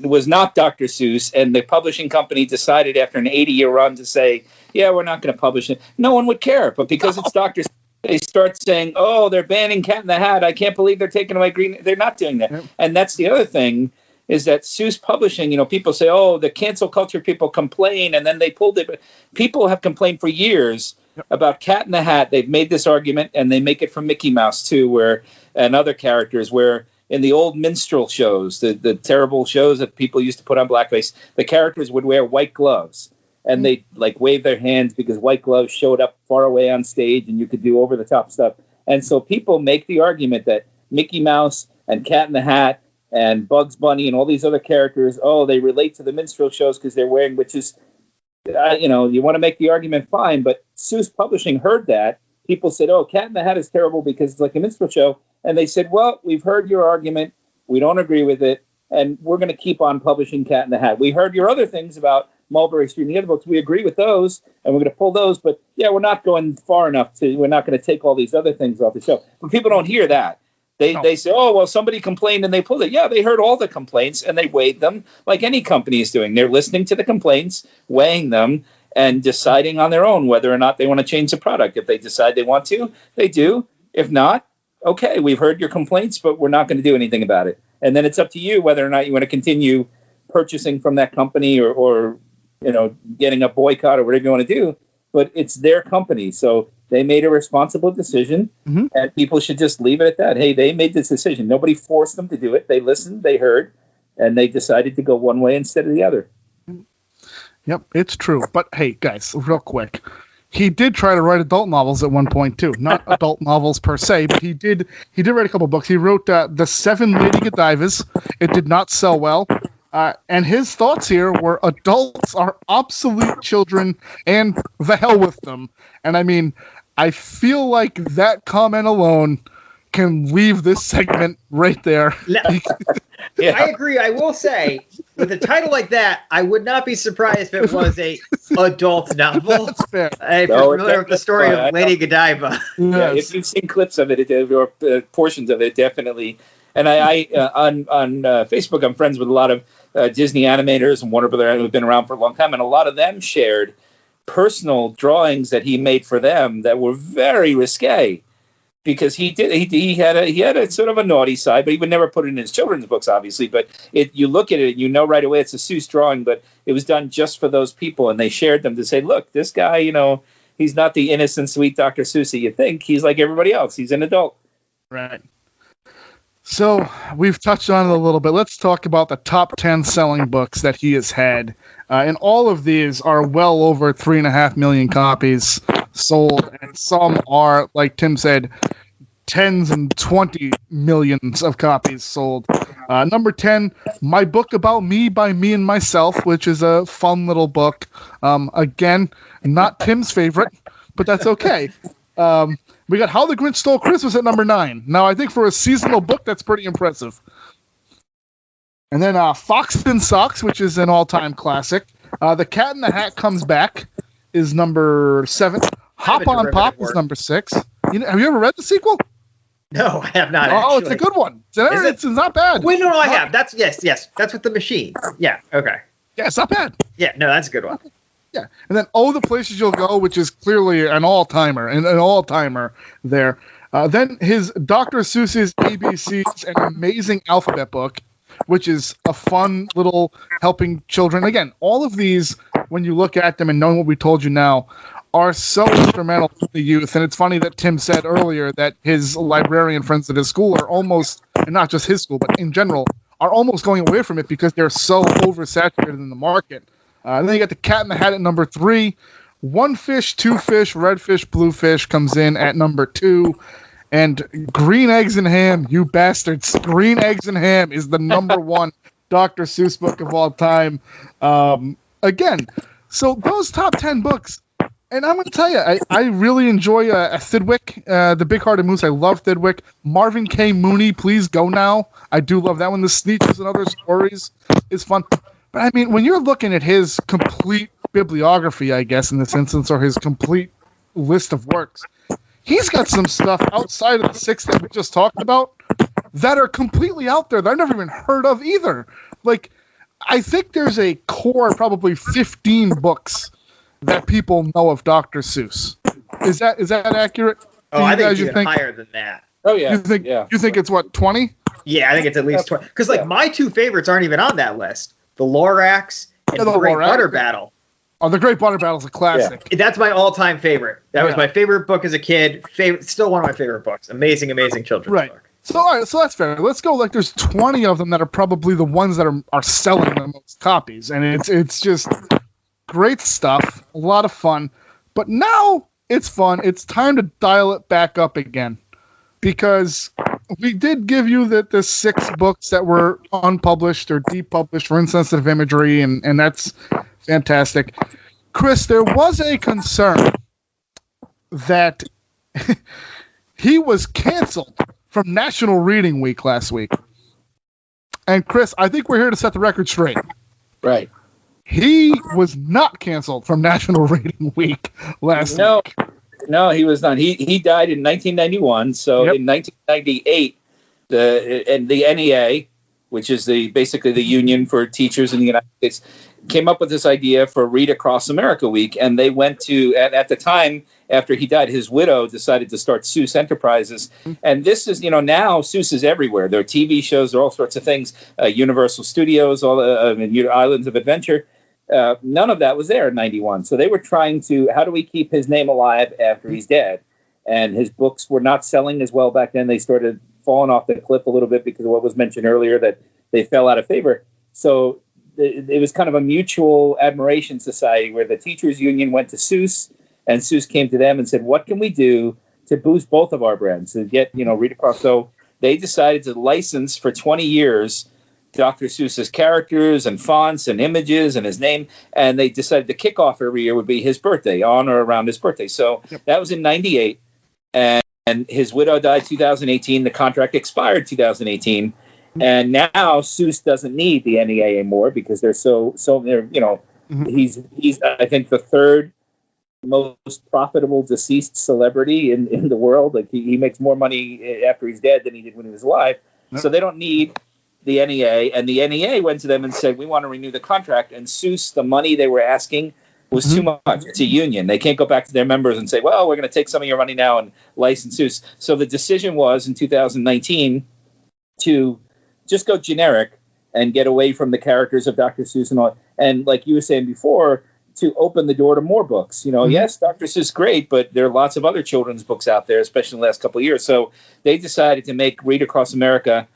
was not Dr. Seuss, and the publishing company decided after an 80-year run to say, yeah, we're not going to publish it, no one would care. But because it's Dr. they start saying, "Oh, they're banning Cat in the Hat. I can't believe they're taking away Green." They're not doing that. Yep. And that's the other thing is that Seuss Publishing, people say, "Oh, the cancel culture people complain," and then they pulled it. But people have complained for years about Cat in the Hat. They've made this argument, and they make it for Mickey Mouse too, and other characters where. In the old minstrel shows, the terrible shows that people used to put on blackface, the characters would wear white gloves. And they wave their hands because white gloves showed up far away on stage and you could do over the top stuff. And so people make the argument that Mickey Mouse and Cat in the Hat and Bugs Bunny and all these other characters, they relate to the minstrel shows because they're wearing, which is, you want to make the argument, fine. But Seuss Publishing heard that. People said, "Oh, Cat in the Hat is terrible because it's like a minstrel show." And they said, "Well, we've heard your argument. We don't agree with it. And we're going to keep on publishing Cat in the Hat. We heard your other things about Mulberry Street and the other books. We agree with those, and we're going to pull those. But, we're not going far enough we're not going to take all these other things off the show." But people don't hear that. They say, "Oh, well, somebody complained and they pulled it." Yeah, they heard all the complaints, and they weighed them like any company is doing. They're listening to the complaints, weighing them, and deciding on their own whether or not they want to change the product. If they decide they want to, they do. If not, okay, we've heard your complaints, but we're not going to do anything about it. And then it's up to you whether or not you want to continue purchasing from that company or getting a boycott or whatever you want to do. But it's their company, so they made a responsible decision, and people should just leave it at that. Hey, they made this decision. Nobody forced them to do it. They listened, they heard, and they decided to go one way instead of the other. Yep, it's true. But hey, guys, real quick. He did try to write adult novels at one point too. Not adult novels per se, but he did write a couple books. He wrote The Seven Lady Godivas. It did not sell well. And his thoughts here were adults are obsolete children and the hell with them. And I mean, I feel like that comment alone can leave this segment right there. Yeah. I agree. I will say, with a title like that, I would not be surprised if it was a adult novel. That's fair. If you're familiar with the story of Lady Godiva. Yeah, if you've seen clips of it or portions of it, definitely. And I on Facebook, I'm friends with a lot of Disney animators and Warner Brothers who've been around for a long time, and a lot of them shared personal drawings that he made for them that were very risque. Because he had a sort of a naughty side, but he would never put it in his children's books, obviously. But you look at it, and right away it's a Seuss drawing, but it was done just for those people, and they shared them to say, "Look, this guy, he's not the innocent, sweet Dr. Seuss you think. He's like everybody else. He's an adult." Right. So we've touched on it a little bit. Let's talk about the top 10 selling books that he has had, and all of these are well over 3.5 million copies sold, and some are, like Tim said, tens and 20 millions of copies sold. Number 10, My Book About Me by Me and Myself, which is a fun little book. Again, not Tim's favorite, but that's okay. We got How the Grinch Stole Christmas at number 9. Now, I think for a seasonal book, that's pretty impressive. And then Fox and Socks, which is an all-time classic. The Cat in the Hat Comes Back is number 7. Hop on Pop is number 6. Have you ever read the sequel? No, I have not. Oh, actually. It's a good one. It's not bad. Wait, no, I have. That's yes. That's with the machine. Yeah. Okay. Yeah, it's not bad. Yeah. No, that's a good one. Yeah, and then Oh, the Places You'll Go, which is clearly an all-timer there. Then his Dr. Seuss's ABCs, an amazing alphabet book, which is a fun little helping children. Again, all of these, when you look at them and knowing what we told you now, are so instrumental to the youth. And it's funny that Tim said earlier that his librarian friends at his school are almost, and not just his school, but in general, are almost going away from it because they're so oversaturated in the market. And then you got The Cat in the Hat at number 3. One Fish, Two Fish, Red Fish, Blue Fish comes in at number 2. And Green Eggs and Ham, you bastards. Green Eggs and Ham is the number 1 Dr. Seuss book of all time. Again, so those top 10 books, and I'm going to tell you, I really enjoy Thidwick, The Big-Hearted Moose. I love Thidwick. Marvin K. Mooney, Please Go Now. I do love that one. The Sneetches and Other Stories is fun. But I mean, when you're looking at his complete bibliography, I guess, in this instance, or his complete list of works, he's got some stuff outside of the 6 that we just talked about that are completely out there that I've never even heard of either. Like, I think there's a core, probably 15 books that people know of Dr. Seuss. Is that accurate? Oh, I think it's you even higher than that. Oh yeah. You think it's what, 20? Yeah, I think it's at least 20. Because my two favorites aren't even on that list: the Lorax and the Great Butter Battle. Oh, the Great Butter Battle is a classic. Yeah. That's my all-time favorite. That was my favorite book as a kid. Still one of my favorite books. Amazing children's book. So, all right, so that's fair. Let's go. Like, there's 20 of them that are probably the ones that are selling the most copies, and it's just great stuff, a lot of fun. But now it's fun. It's time to dial it back up again, because we did give you the 6 books that were unpublished or depublished for insensitive imagery, and that's fantastic. Chris, there was a concern that he was canceled from National Reading Week last week. And Chris, I think we're here to set the record straight. Right. He was not canceled from National Reading Week last week. No, he was not. He died in 1991. So in 1998, the NEA, which is basically the union for teachers in the United States, came up with this idea for Read Across America Week. And they went to, at the time, after he died, his widow decided to start Seuss Enterprises. And this is, now Seuss is everywhere. There are TV shows, there are all sorts of things, Universal Studios, all Islands of Adventure. None of that was there in 91. So they were trying to, how do we keep his name alive after he's dead? And his books were not selling as well back then. They started falling off the cliff a little bit because of what was mentioned earlier, that they fell out of favor. So it was kind of a mutual admiration society where the teachers union went to Seuss, and Seuss came to them and said, what can we do to boost both of our brands, to get, read across? So they decided to license for 20 years Dr. Seuss's characters and fonts and images and his name, and they decided the kickoff every year would be his birthday, on or around his birthday. So that was in 98, and his widow died 2018. The contract expired 2018. And now Seuss doesn't need the NEA anymore because they're so they're, he's I think the third most profitable deceased celebrity in the world. Like he makes more money after he's dead than he did when he was alive. So they don't need the NEA, and the NEA went to them and said, we want to renew the contract. And Seuss, the money they were asking was too much. It's a union. They can't go back to their members and say, well, we're going to take some of your money now and license Seuss. So the decision was in 2019 to just go generic and get away from the characters of Dr. Seuss and all. And like you were saying before, to open the door to more books. Yes, Dr. Seuss great, but there are lots of other children's books out there, especially in the last couple of years. So they decided to make Read Across America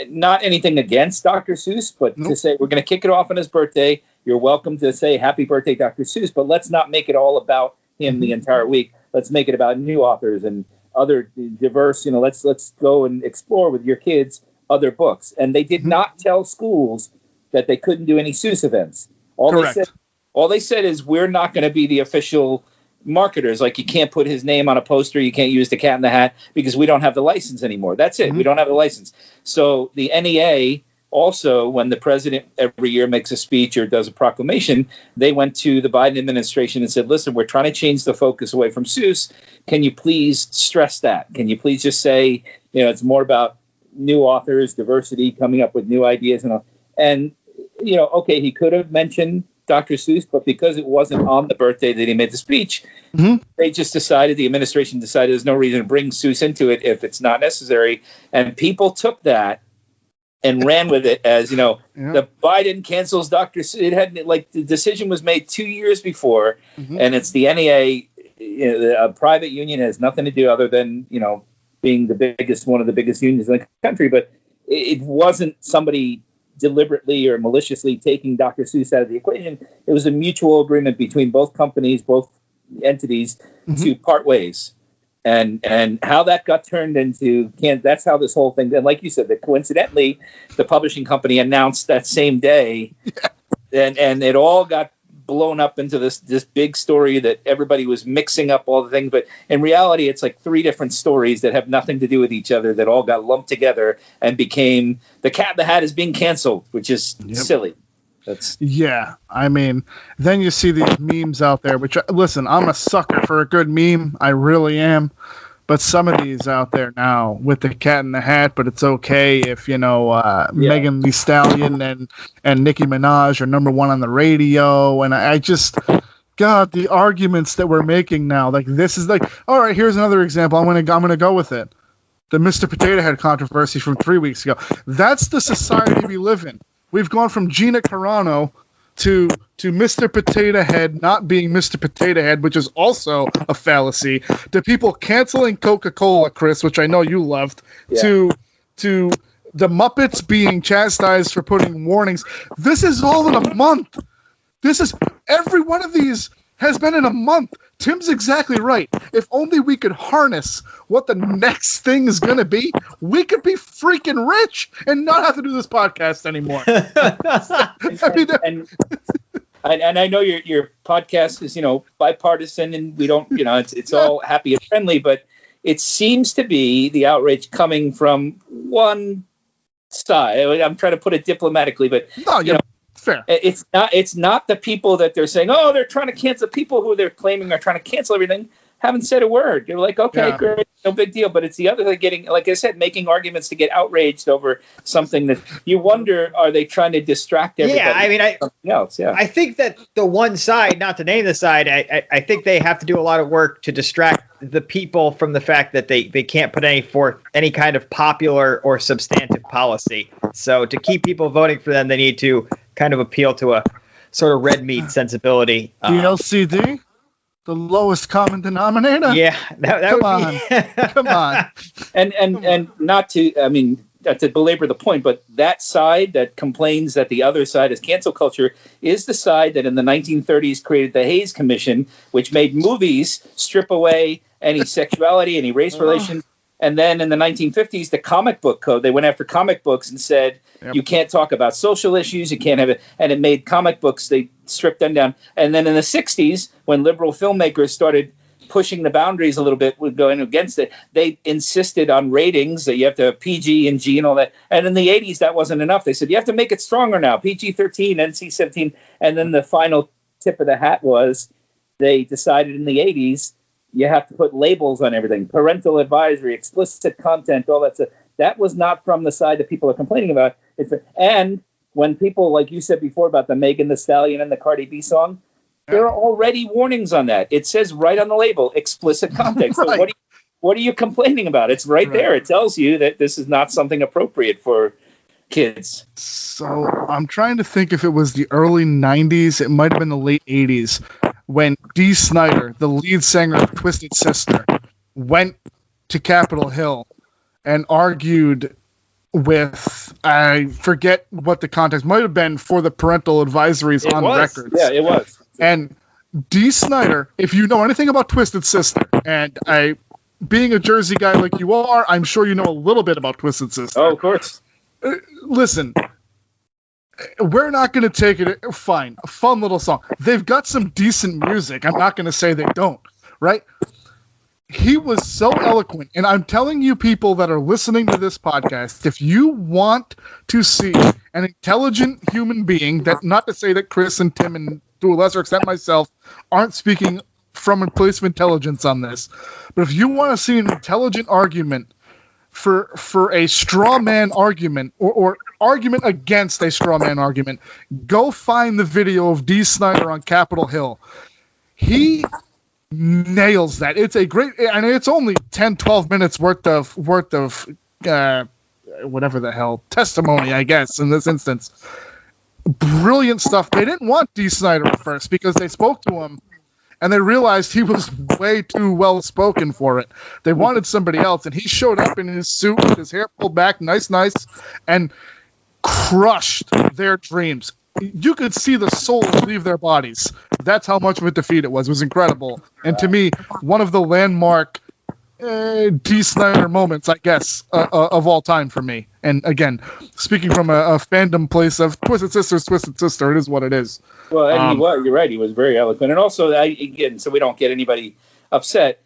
not anything against Dr. Seuss, but to say we're going to kick it off on his birthday. You're welcome to say happy birthday, Dr. Seuss, but let's not make it all about him the entire week. Let's make it about new authors and other diverse, let's go and explore with your kids other books. And they did not tell schools that they couldn't do any Seuss events. All they said is we're not going to be the official marketers. Like you can't put his name on a poster. You can't use the Cat in the Hat because we don't have the license anymore. That's it. We don't have the license. So the NEA also, when the president every year makes a speech or does a proclamation, they went to the Biden administration and said, listen, we're trying to change the focus away from Seuss. Can you please stress that? Can you please just say, it's more about new authors, diversity, coming up with new ideas and all. And, okay, he could have mentioned Dr. Seuss, but because it wasn't on the birthday that he made the speech, they just decided, the administration decided there's no reason to bring Seuss into it if it's not necessary. And people took that and ran with it as, the Biden cancels Dr. Seuss. It had, the decision was made 2 years before, and it's the NEA, a private union, has nothing to do other than, being one of the biggest unions in the country. But it wasn't somebody deliberately or maliciously taking Dr. Seuss out of the equation. It was a mutual agreement between both companies, both entities, to part ways. And how that got turned into, that's how this whole thing, and like you said, that coincidentally, the publishing company announced that same day, and it all got blown up into this big story that everybody was mixing up all the things. But in reality, it's like 3 different stories that have nothing to do with each other that all got lumped together and became the Cat in the Hat is being canceled, which is silly. I mean, then you see these memes out there, which, listen, I'm a sucker for a good meme. I really am. But some of these out there now with the Cat in the Hat, but it's okay if, Megan Thee Stallion and Nicki Minaj are number 1 on the radio. And I just, God, the arguments that we're making now. Like, this is like, all right, here's another example. I'm gonna go with it. The Mr. Potato Head controversy from 3 weeks ago. That's the society we live in. We've gone from Gina Carano to Mr. Potato Head not being Mr. Potato Head, which is also a fallacy, to people canceling Coca-Cola, Chris, which I know you loved, to the Muppets being chastised for putting warnings. This is all in a month. Every one of these has been in a month. Tim's exactly right. If only we could harness what the next thing is going to be, we could be freaking rich and not have to do this podcast anymore. And I know your podcast is, bipartisan, and we don't, it's all happy and friendly, but it seems to be the outrage coming from one side. I'm trying to put it diplomatically, but fair. It's not the people that they're saying, oh, they're trying to cancel. People who they're claiming are trying to cancel everything haven't said a word. You're like, okay, great, no big deal. But it's the other thing, getting, like I said, making arguments to get outraged over something that you wonder, are they trying to distract everybody? Yeah, I mean, something else. Yeah, I think that the one side, not to name the side, I think they have to do a lot of work to distract the people from the fact that they can't put forth any kind of popular or substantive policy. So to keep people voting for them, they need to kind of appeal to a sort of red meat sensibility. The LCD? The lowest common denominator? Yeah, that Come on. And not to belabor the point, but that side that complains that the other side is cancel culture is the side that in the 1930s created the Hays Commission, which made movies strip away any sexuality, any race relations. And then in the 1950s, the comic book code, they went after comic books and said, you can't talk about social issues, you can't have it. And it made comic books, they stripped them down. And then in the 60s, when liberal filmmakers started pushing the boundaries a little bit, with going against it, they insisted on ratings, that you have to have PG and G and all that. And in the 80s, that wasn't enough. They said, you have to make it stronger now, PG-13, NC-17. And then the final tip of the hat was they decided in the 80s, you have to put labels on everything, parental advisory, explicit content, all that stuff. That was not from the side that people are complaining about. And when people, like you said before about the Megan Thee Stallion and the Cardi B song, there are already warnings on that. It says right on the label, explicit content. So what are you complaining about? It's right there. It tells you that this is not something appropriate for kids. So I'm trying to think if it was the early 90s. It might have been the late 80s. When Dee Snider, the lead singer of Twisted Sister, went to Capitol Hill and argued with, I forget what the context might have been, for the parental advisories on records. Yeah, it was. And Dee Snider, if you know anything about Twisted Sister, and being a Jersey guy like you are, I'm sure you know a little bit about Twisted Sister. Oh, of course. Listen, we're not going to take it. Fine. A fun little song. They've got some decent music. I'm not going to say they don't, right? He was so eloquent. And I'm telling you, people that are listening to this podcast, if you want to see an intelligent human being, that, not to say that Chris and Tim and to a lesser extent myself aren't speaking from a place of intelligence on this, but if you want to see an intelligent argument for a straw man argument or argument against a straw man argument, go find the video of Dee Snider on Capitol Hill. He nails that. It's a great, and it's only 10-12 minutes worth of whatever the hell testimony, I guess, in this instance. Brilliant stuff. They didn't want Dee Snider at first because they spoke to him and they realized he was way too well spoken for it. They wanted somebody else, and he showed up in his suit with his hair pulled back, nice, and crushed their dreams. You could see the souls leave their bodies. That's how much of a defeat it was. It was incredible. And to me, one of the landmark Dee Snider moments, I guess, of all time for me. And again, speaking from a fandom place of Twisted Sister, it is what it is. Well, and you're right. He was very eloquent. And also, again, so we don't get anybody upset,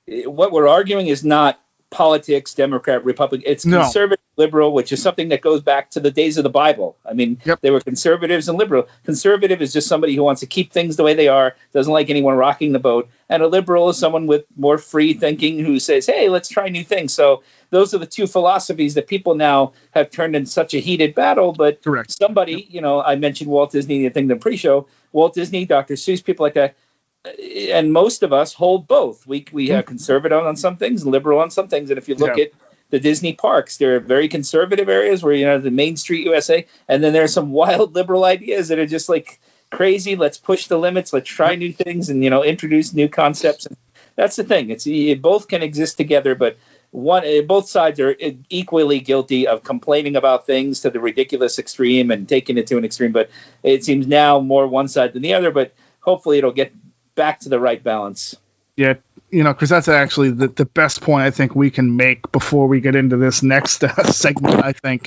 what we're arguing is not politics, Democrat, Republican. It's conservative, liberal, which is something that goes back to the days of the Bible. I mean, They were conservatives and liberal. Conservative is just somebody who wants to keep things the way they are, doesn't like anyone rocking the boat. And a liberal is someone with more free thinking who says, hey, let's try new things. So those are the two philosophies that people now have turned in such a heated battle. But somebody, I mentioned Walt Disney, I think the pre-show, Walt Disney, Dr. Seuss, people like that, and most of us hold both. We have conservative on some things, liberal on some things. And if you look at the Disney parks, there are very conservative areas where, the Main Street USA, and then there are some wild liberal ideas that are just like crazy. Let's push the limits. Let's try new things and, introduce new concepts. And that's the thing. It both can exist together, but both sides are equally guilty of complaining about things to the ridiculous extreme and taking it to an extreme. But it seems now more one side than the other, but hopefully it'll get back to the right balance. Yeah. Because that's actually the best point I think we can make before we get into this next segment, I think,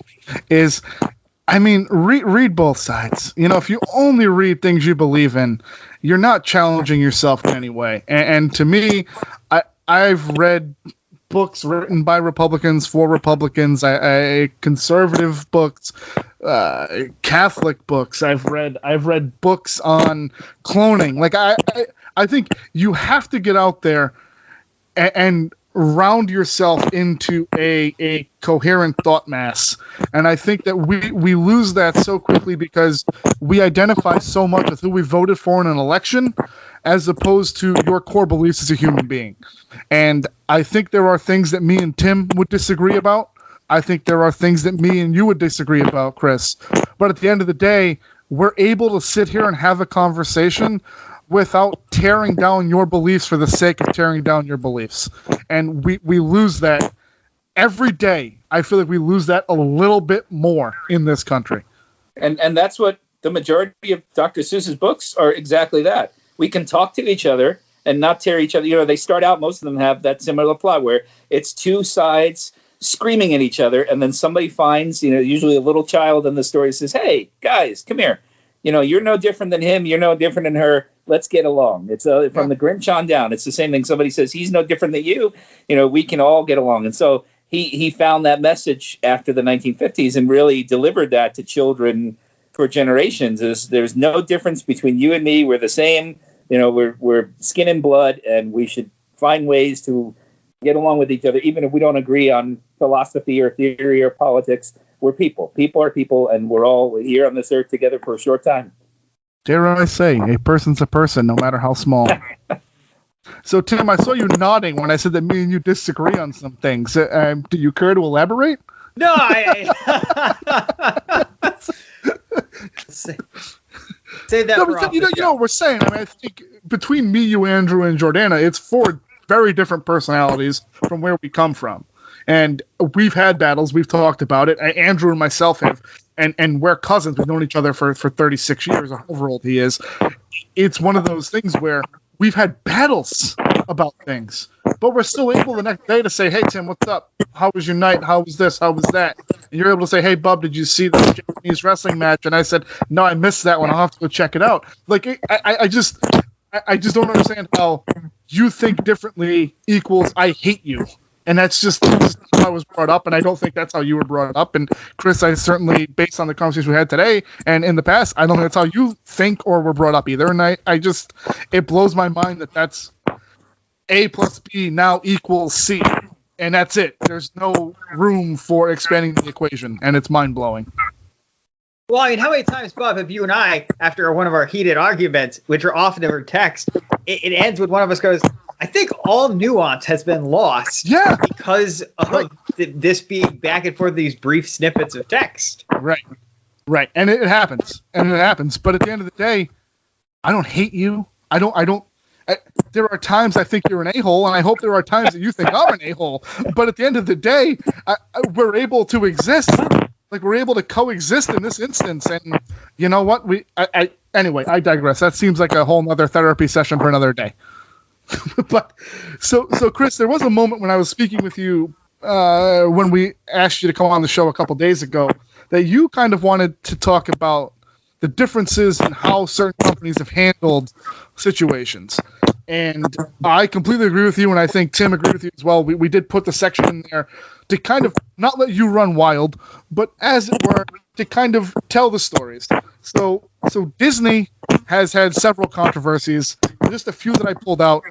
is, read both sides. If you only read things you believe in, you're not challenging yourself in any way. And to me, I've read books written by Republicans for Republicans, conservative books, Catholic books. I've read books on cloning. I think you have to get out there and round yourself into a coherent thought mass. And I think that we lose that so quickly because we identify so much with who we voted for in an election as opposed to your core beliefs as a human being. And I think there are things that me and Tim would disagree about. I think there are things that me and you would disagree about, Chris. But at the end of the day, we're able to sit here and have a conversation without tearing down your beliefs for the sake of tearing down your beliefs. And we lose that every day. I feel like we lose that a little bit more in this country. And that's what the majority of Dr. Seuss's books are, exactly that. We can talk to each other and not tear each other. They start out, most of them have that similar plot where it's two sides screaming at each other, and then somebody finds, usually a little child in the story says, "Hey, guys, come here. You're no different than him. You're no different than her. Let's get along." It's from the Grinch on down. It's the same thing. Somebody says, "He's no different than you. We can all get along." And so he found that message after the 1950s and really delivered that to children for generations. There's no difference between you and me. We're the same. We're skin and blood, and we should find ways to get along with each other, even if we don't agree on philosophy or theory or politics. We're people. People are people, and we're all here on this earth together for a short time. Dare I say, a person's a person, no matter how small. So, Tim, I saw you nodding when I said that me and you disagree on some things. Do you care to elaborate? No, say that. No, but you know what we're saying. I think between me, you, Andrew, and Jordana, it's four very different personalities from where we come from. And we've had battles. We've talked about it. Andrew and myself have, and we're cousins. We've known each other for 36 years, or however old he is. It's one of those things where we've had battles about things, but we're still able the next day to say, "Hey, Tim, what's up? How was your night? How was this? How was that?" And you're able to say, "Hey, Bub, did you see the Japanese wrestling match?" And I said, "No, I missed that one. I'll have to go check it out." I just don't understand how you think differently equals I hate you. And that's just how I was brought up, and I don't think that's how you were brought up. And Chris, I certainly, based on the conversation we had today and in the past, I don't think that's how you think or were brought up either. And it blows my mind that that's A plus B now equals C, and that's it. There's no room for expanding the equation, and it's mind-blowing. Well, how many times, Bob, have you and I, after one of our heated arguments, which are often over text, it ends with one of us goes, "I think all nuance has been lost because of this being back and forth, these brief snippets of text." Right. And it happens. But at the end of the day, I don't hate you. There are times I think you're an a-hole, and I hope there are times that you think I'm an a-hole. But at the end of the day, we're able to exist. We're able to coexist in this instance. And you know what? Anyway, I digress. That seems like a whole nother therapy session for another day. But so Chris, there was a moment when I was speaking with you when we asked you to come on the show a couple days ago that you kind of wanted to talk about the differences in how certain companies have handled situations. And I completely agree with you, and I think Tim agreed with you as well. We did put the section in there to kind of not let you run wild, but as it were, to kind of tell the stories. So Disney has had several controversies. Just a few that I pulled out.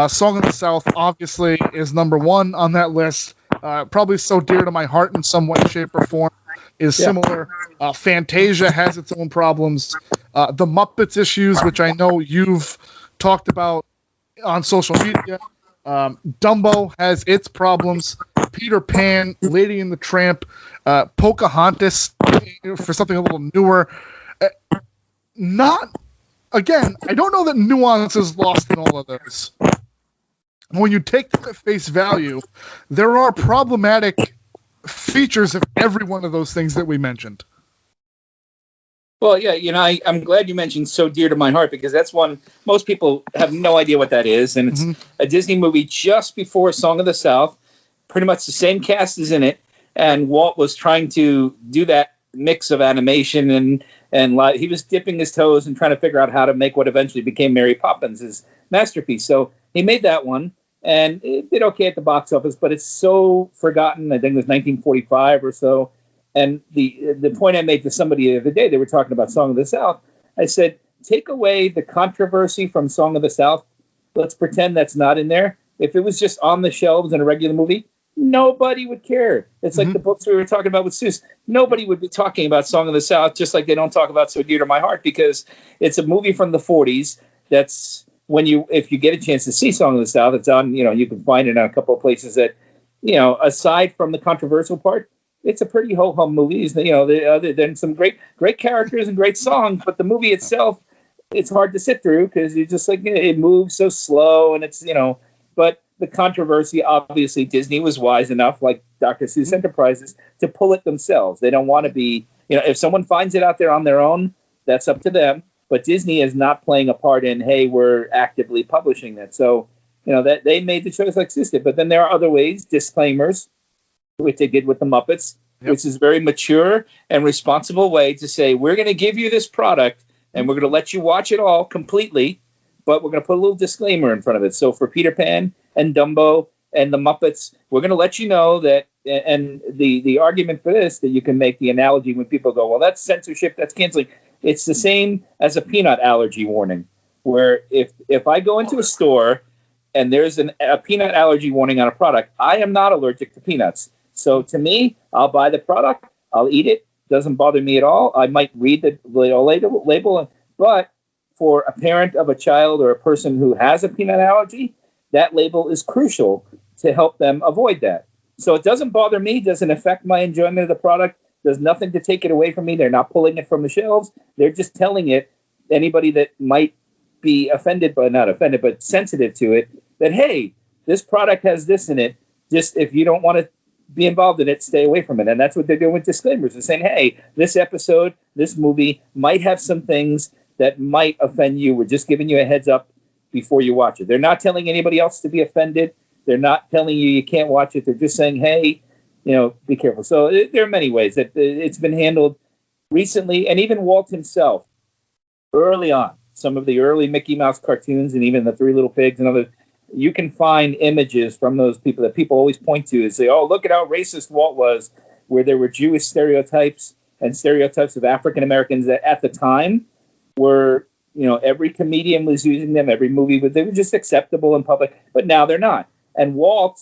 Song of the South obviously is number one on that list. Probably so dear to my heart in some way, shape, or form. Is similar. Fantasia has its own problems. The Muppets issues, which I know you've talked about on social media. Dumbo has its problems. Peter Pan, Lady and the Tramp, Pocahontas for something a little newer. Again, I don't know that nuance is lost in all of those. When you take them at face value, there are problematic features of every one of those things that we mentioned. Well, yeah, I'm glad you mentioned So Dear to My Heart, because that's one most people have no idea what that is. And it's a Disney movie just before Song of the South. Pretty much the same cast is in it. And Walt was trying to do that mix of animation and he was dipping his toes and trying to figure out how to make what eventually became Mary Poppins, his masterpiece. So he made that one, and it did okay at the box office, but it's so forgotten. I think it was 1945 or so. And the point I made to somebody the other day, they were talking about Song of the South. I said, take away the controversy from Song of the South. Let's pretend that's not in there. If it was just on the shelves in a regular movie, nobody would care. It's like the books we were talking about with Seuss. Nobody would be talking about Song of the South, just like they don't talk about So Dear to My Heart, because it's a movie from the 40s. That's if you get a chance to see Song of the South, it's on, you can find it on a couple of places that, aside from the controversial part, it's a pretty ho-hum movie. Other than some great characters and great songs, but the movie itself, it's hard to sit through because you just like, it moves so slow and it's, but the controversy, obviously Disney was wise enough, like Dr. Seuss Enterprises, to pull it themselves. They don't want to be, if someone finds it out there on their own, that's up to them. But Disney is not playing a part in, hey, we're actively publishing that. So, that they made the choice like Seuss did. But then there are other ways, disclaimers, which they did with the Muppets, which is a very mature and responsible way to say, we're going to give you this product and we're going to let you watch it all completely, but we're going to put a little disclaimer in front of it. So for Peter Pan and Dumbo and the Muppets, we're going to let you know that, and the argument for this, that you can make the analogy when people go, well, that's censorship, that's canceling. It's the same as a peanut allergy warning, where if I go into a store and there's a peanut allergy warning on a product, I am not allergic to peanuts. So to me, I'll buy the product, I'll eat it, doesn't bother me at all. I might read the label, but for a parent of a child or a person who has a peanut allergy, that label is crucial to help them avoid that. So it doesn't bother me, doesn't affect my enjoyment of the product, does nothing to take it away from me. They're not pulling it from the shelves. They're just telling it, anybody that might be offended, but not offended, but sensitive to it, that, hey, this product has this in it. Just if you don't want to be involved in it, stay away from it. And that's what they're doing with disclaimers. They're saying, hey, this episode, this movie might have some things that might offend you. We're just giving you a heads up before you watch it. They're not telling anybody else to be offended. They're not telling you can't watch it. They're just saying, hey, be careful. So there are many ways that it's been handled recently. And even Walt himself, early on, some of the early Mickey Mouse cartoons and even the Three Little Pigs and others, you can find images from those people that people always point to and say, oh, look at how racist Walt was, where there were Jewish stereotypes and stereotypes of African Americans that at the time were, every comedian was using them, every movie, but they were just acceptable in public. But now they're not. And Walt,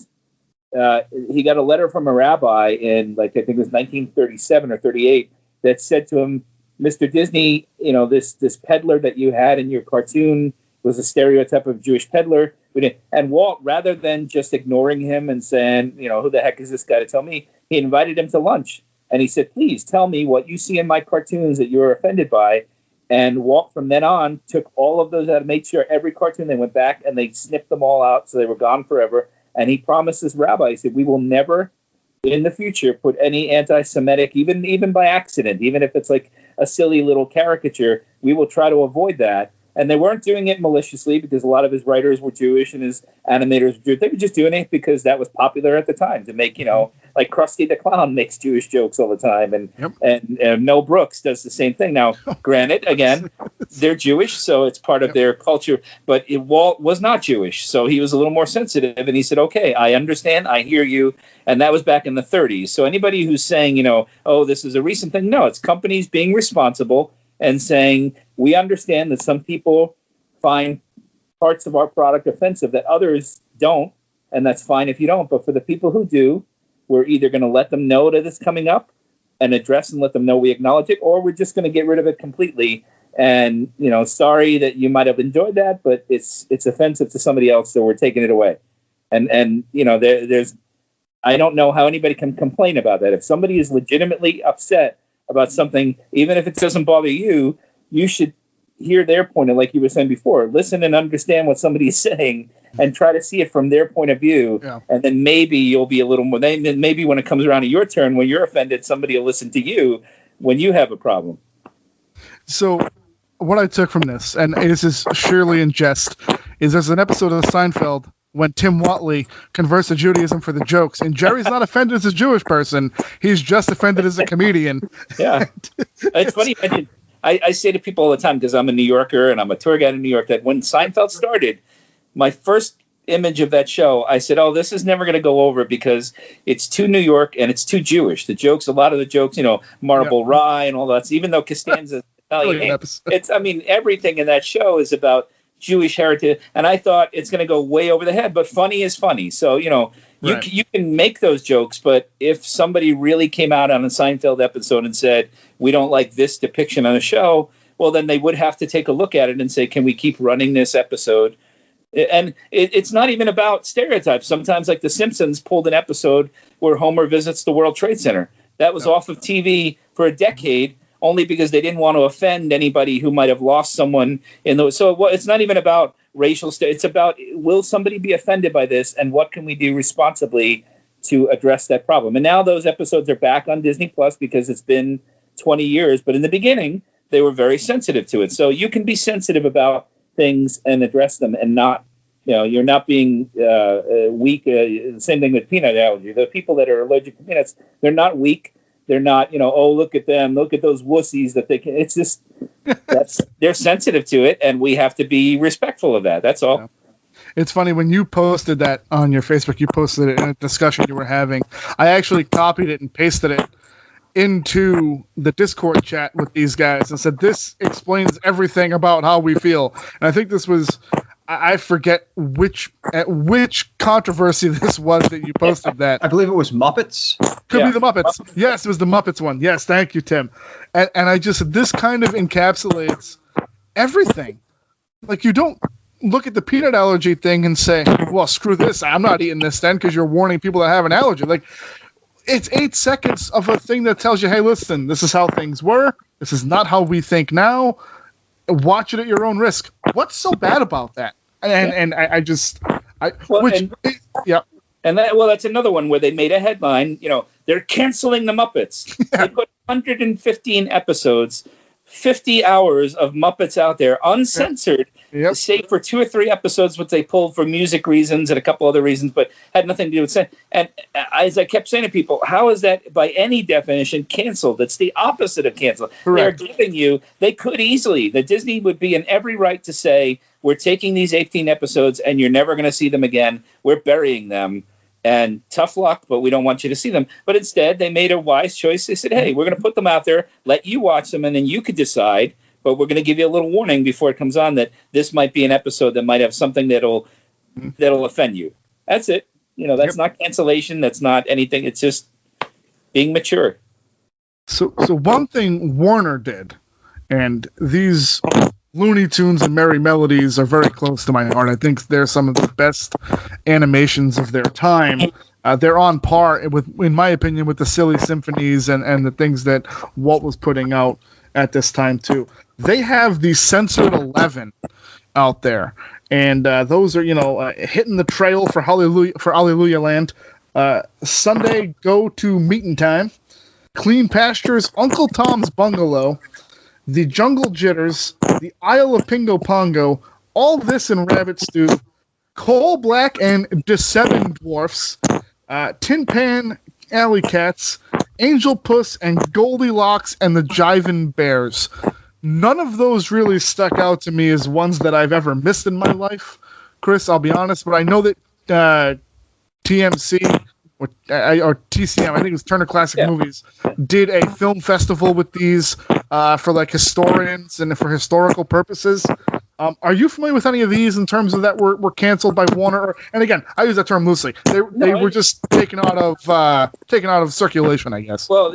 he got a letter from a rabbi in, I think it was 1937 or 38, that said to him, Mr. Disney, this peddler that you had in your cartoon was a stereotype of Jewish peddler. And Walt, rather than just ignoring him and saying, who the heck is this guy to tell me, he invited him to lunch. And he said, please tell me what you see in my cartoons that you're offended by. And Walt, from then on, took all of those out and made sure every cartoon, they went back and they snipped them all out so they were gone forever. And he promised this rabbi, he said, we will never in the future put any anti-Semitic, even by accident, even if it's like a silly little caricature, we will try to avoid that. And they weren't doing it maliciously because a lot of his writers were Jewish and his animators were Jewish. They were just doing it because that was popular at the time to make, like Krusty the Clown makes Jewish jokes all the time. And Mel Brooks does the same thing. Now, granted, again, they're Jewish, so it's part of their culture. But Walt was not Jewish, so he was a little more sensitive. And he said, okay, I understand. I hear you. And that was back in the 30s. So anybody who's saying, oh, this is a recent thing. No, it's companies being responsible and saying, we understand that some people find parts of our product offensive that others don't, and that's fine if you don't. But for the people who do, we're either going to let them know that it's coming up and address and let them know we acknowledge it, or we're just going to get rid of it completely And sorry that you might have enjoyed that, but it's offensive to somebody else, so we're taking it away. And there's I don't know how anybody can complain about that. If somebody is legitimately upset about something, even if it doesn't bother you, you should hear their point. And like you were saying before, listen and understand what somebody is saying and try to see it from their point of view. Yeah. And then maybe you'll be a little more, then maybe when it comes around to your turn, when you're offended, somebody will listen to you when you have a problem. So what I took from this, and this is surely in jest, is there's an episode of Seinfeld when Tim Watley converts to Judaism for the jokes, and Jerry's not offended as a Jewish person. He's just offended as a comedian. Yeah. It's funny. I say to people all the time, because I'm a New Yorker and I'm a tour guide in New York, that when Seinfeld started, my first image of that show, I said, oh, this is never going to go over because it's too New York and it's too Jewish. The jokes, a lot of the jokes, Marble Rye and all that, even though Costanza's Italian, everything in that show is about Jewish heritage, and I thought it's going to go way over the head, but funny is funny. So, you can make those jokes, but if somebody really came out on a Seinfeld episode and said, we don't like this depiction on the show, well, then they would have to take a look at it and say, can we keep running this episode? And it's not even about stereotypes. Sometimes, like The Simpsons pulled an episode where Homer visits the World Trade Center. That was off of TV for a decade, only because they didn't want to offend anybody who might have lost someone in those. So it's not even about racial it's about, will somebody be offended by this, and what can we do responsibly to address that problem? And now those episodes are back on Disney Plus because it's been 20 years. But in the beginning, they were very sensitive to it. So you can be sensitive about things and address them, and not, you're not being weak. Same thing with peanut allergy. The people that are allergic to peanuts, they're not weak. They're not, oh, look at them. Look at those wussies that they can. It's just, they're sensitive to it, and we have to be respectful of that. That's all. Yeah. It's funny, when you posted that on your Facebook, you posted it in a discussion you were having. I actually copied it and pasted it into the Discord chat with these guys and said, this explains everything about how we feel. And I think this was, I forget which controversy this was that you posted that. I believe it was Muppets. Could be the Muppets. Yes, it was the Muppets one. Yes, thank you, Tim. And I just, this kind of encapsulates everything. Like, you don't look at the peanut allergy thing and say, well, screw this, I'm not eating this then, because you're warning people that have an allergy. Like, it's 8 seconds of a thing that tells you, hey, listen, this is how things were. This is not how we think now. Watch it at your own risk. What's so bad about that? And that's another one where they made a headline. They're canceling the Muppets. They put 115 episodes, 50 hours of Muppets out there, uncensored, save for 2 or 3 episodes, which they pulled for music reasons and a couple other reasons, but had nothing to do with sense. And as I kept saying to people, how is that by any definition canceled? It's the opposite of canceled. Correct. They're giving you, they could easily, the Disney would be in every right to say, we're taking these 18 episodes and you're never going to see them again. We're burying them. And tough luck, but we don't want you to see them. But instead, they made a wise choice. They said, hey, we're going to put them out there, let you watch them, and then you could decide. But we're going to give you a little warning before it comes on that this might be an episode that might have something that'll offend you. That's it. That's not cancellation. That's not anything. It's just being mature. So one thing Warner did, and these Looney Tunes and Merry Melodies are very close to my heart. I think they're some of the best animations of their time. They're on par, in my opinion, with the Silly Symphonies and the things that Walt was putting out at this time too. They have the Censored 11 out there, and those are hitting the trail for Hallelujah Land. Sunday, go to Meetin' Time, Clean Pastures, Uncle Tom's Bungalow, The Jungle Jitters, The Isle of Pingo Pongo, All This in Rabbit Stew, Coal Black and the Seven Dwarfs, Tin Pan Alley Cats, Angel Puss, and Goldilocks and the Jivin' Bears. None of those really stuck out to me as ones that I've ever missed in my life, Chris, I'll be honest, but I know that TMC or TCM, I think it was Turner Classic Movies, did a film festival with these for like historians and for historical purposes. Are you familiar with any of these in terms of that were canceled by Warner? And again, I use that term loosely. They were just taken out of circulation, I guess. Well,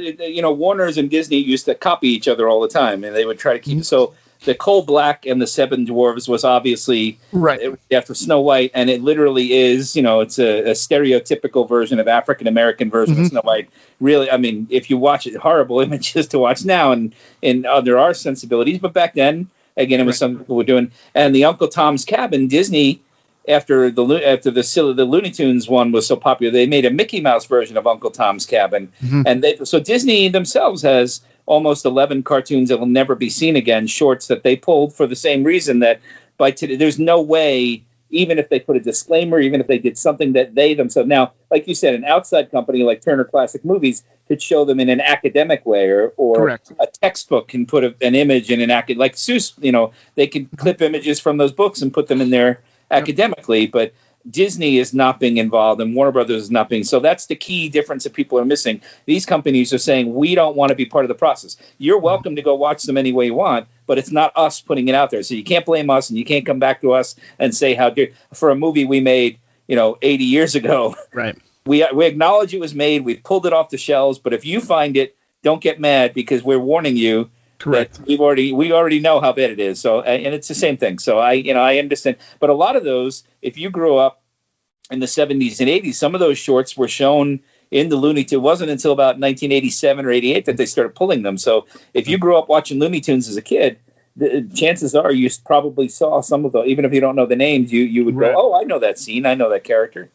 Warner's and Disney used to copy each other all the time, and they would try to keep. So the Coal Black and the Seven Dwarfs was obviously right after Snow White, and it literally is, it's a stereotypical version of African American version of Snow White. Really, I mean, if you watch it, horrible images to watch now, and there are sensibilities, but back then, again, it was something people were doing. And the Uncle Tom's Cabin, Disney, after the Looney Tunes one was so popular, they made a Mickey Mouse version of Uncle Tom's Cabin, and so Disney themselves has almost 11 cartoons that will never be seen again, shorts that they pulled for the same reason that by today, there's no way, even if they put a disclaimer, even if they did something that they themselves, now, like you said, an outside company like Turner Classic Movies could show them in an academic way, or a textbook can put an image in like Seuss, they can clip images from those books and put them in there academically, but Disney is not being involved and Warner Brothers is not being. So that's the key difference that people are missing. These companies are saying, we don't want to be part of the process. You're welcome to go watch them any way you want, but it's not us putting it out there. So you can't blame us, and you can't come back to us and say how dare for a movie we made, 80 years ago. Right. We acknowledge it was made. We pulled it off the shelves, but if you find it, don't get mad, because we're warning you. Correct. We already know how bad it is. So, and it's the same thing. So I understand. But a lot of those, if you grew up in the 70s and 80s, some of those shorts were shown in the Looney Tunes. It wasn't until about 1987 or 88 that they started pulling them. So if you grew up watching Looney Tunes as a kid, the chances are you probably saw some of those. Even if you don't know the names, you would go, oh, I know that scene. I know that character.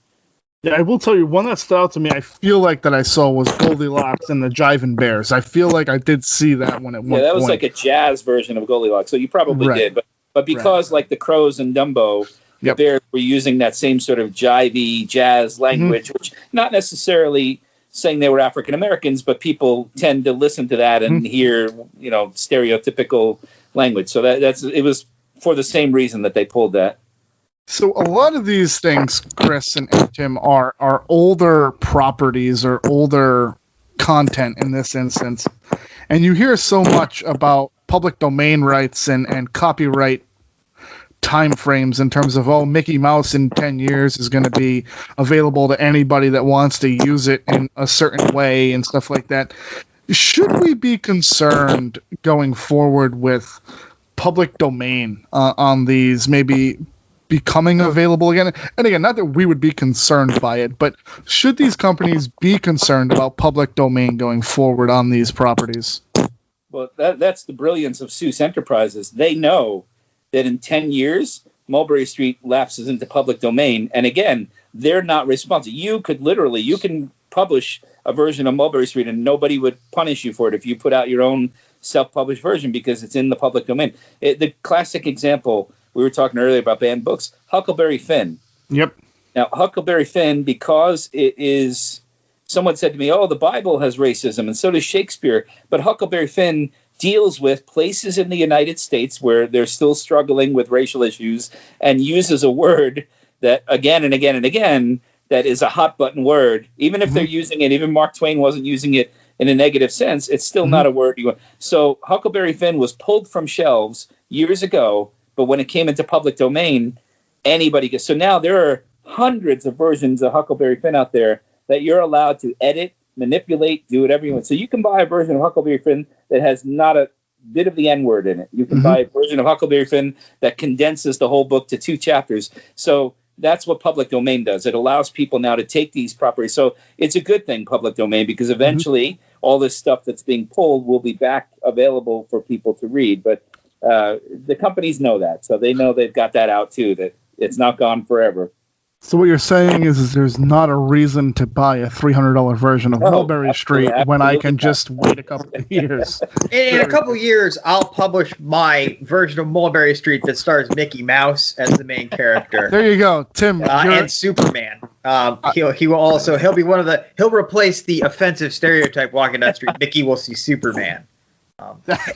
Yeah, I will tell you, one that stood out to me, I feel like that I saw was Goldilocks and the Jivin' Bears. I feel like I did see that one at one point. Yeah, that was like a jazz version of Goldilocks, so you probably did. But because like the Crows and Dumbo, the Bears were using that same sort of jivey jazz language, which not necessarily saying they were African Americans, but people tend to listen to that and hear, stereotypical language. So it was for the same reason that they pulled that. So a lot of these things, Chris and Tim, are older properties or older content in this instance. And you hear so much about public domain rights and copyright time frames in terms of, Mickey Mouse in 10 years is going to be available to anybody that wants to use it in a certain way and stuff like that. Should we be concerned going forward with public domain on these maybe becoming available again? And again, not that we would be concerned by it, but should these companies be concerned about public domain going forward on these properties? Well, that's the brilliance of Seuss Enterprises. They know that in 10 years, Mulberry Street lapses into public domain. And again, they're not responsible. You can publish a version of Mulberry Street and nobody would punish you for it if you put out your own self-published version because it's in the public domain. The classic example, we were talking earlier about banned books, Huckleberry Finn. Yep. Now, Huckleberry Finn, because it is, someone said to me, the Bible has racism, and so does Shakespeare. But Huckleberry Finn deals with places in the United States where they're still struggling with racial issues and uses a word that again and again and again that is a hot button word. Even if they're using it, even Mark Twain wasn't using it in a negative sense, it's still not a word. So Huckleberry Finn was pulled from shelves years ago, but when it came into public domain, anybody gets. So now there are hundreds of versions of Huckleberry Finn out there that you're allowed to edit, manipulate, do whatever you want. So you can buy a version of Huckleberry Finn that has not a bit of the N-word in it. You can buy a version of Huckleberry Finn that condenses the whole book to 2 chapters. So that's what public domain does. It allows people now to take these properties. So it's a good thing, public domain, because eventually all this stuff that's being pulled will be back available for people to read. But the companies know that. So they know they've got that out too, that it's not gone forever. So what you're saying is there's not a reason to buy a $300 version of Mulberry Street when I can just wait a couple of years. In a couple of years, I'll publish my version of Mulberry Street that stars Mickey Mouse as the main character. There you go, Tim. And Superman. He'll be one of the. He'll replace the offensive stereotype walking down the street. Mickey will see Superman.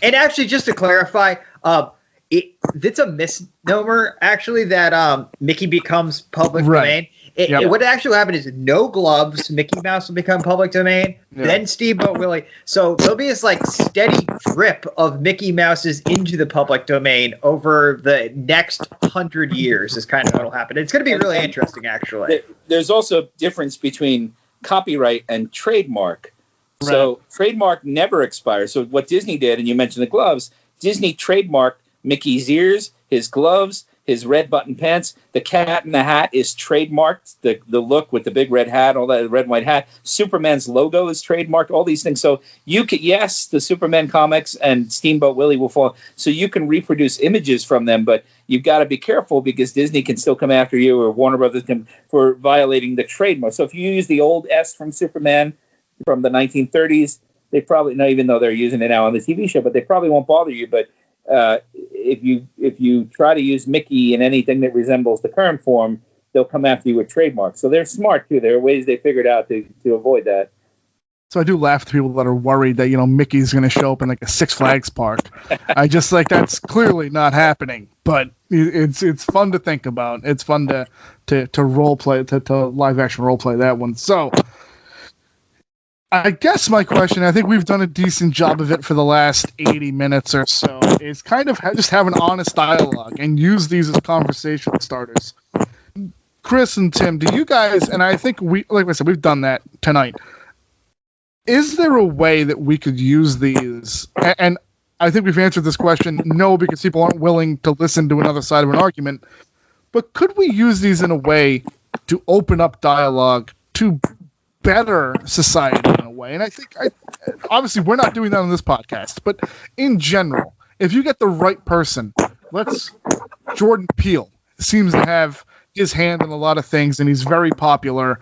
And actually, just to clarify, it's a misnomer, actually, that Mickey becomes public domain. What actually happened is No Gloves, Mickey Mouse will become public domain, then Steamboat Willie. So there'll be this steady drip of Mickey Mouses into the public domain over the next 100 years is kind of what will happen. It's going to be really interesting, actually. There's also a difference between copyright and trademark. So trademark never expires. So what Disney did, and you mentioned the gloves, Disney trademarked Mickey's ears, his gloves, his red button pants. The Cat in the Hat is trademarked. The look with the big red hat, all that red and white hat. Superman's logo is trademarked. All these things. So you can, yes, the Superman comics and Steamboat Willie will fall. So you can reproduce images from them, but you've got to be careful because Disney can still come after you, or Warner Brothers can, for violating the trademark. So if you use the old S from Superman from the 1930s, they probably, not even though they're using it now on the TV show, but they probably won't bother you. But if you try to use Mickey in anything that resembles the current form, they'll come after you with trademarks. So they're smart too. There are ways they figured out to avoid that. So I do laugh at people that are worried that, Mickey's going to show up in like a Six Flags park. I just that's clearly not happening, but it's fun to think about. It's fun to role play, to live action role play that one. So I guess my question, I think we've done a decent job of it for the last 80 minutes or so, is kind of just have an honest dialogue and use these as conversation starters. Chris and Tim, do you guys, and I think like I said, we've done that tonight. Is there a way that we could use these? And I think we've answered this question, no, because people aren't willing to listen to another side of an argument. But could we use these in a way to open up dialogue to better society in a way? And I think, obviously, we're not doing that on this podcast, but in general, if you get the right person, Jordan Peele seems to have his hand in a lot of things, and he's very popular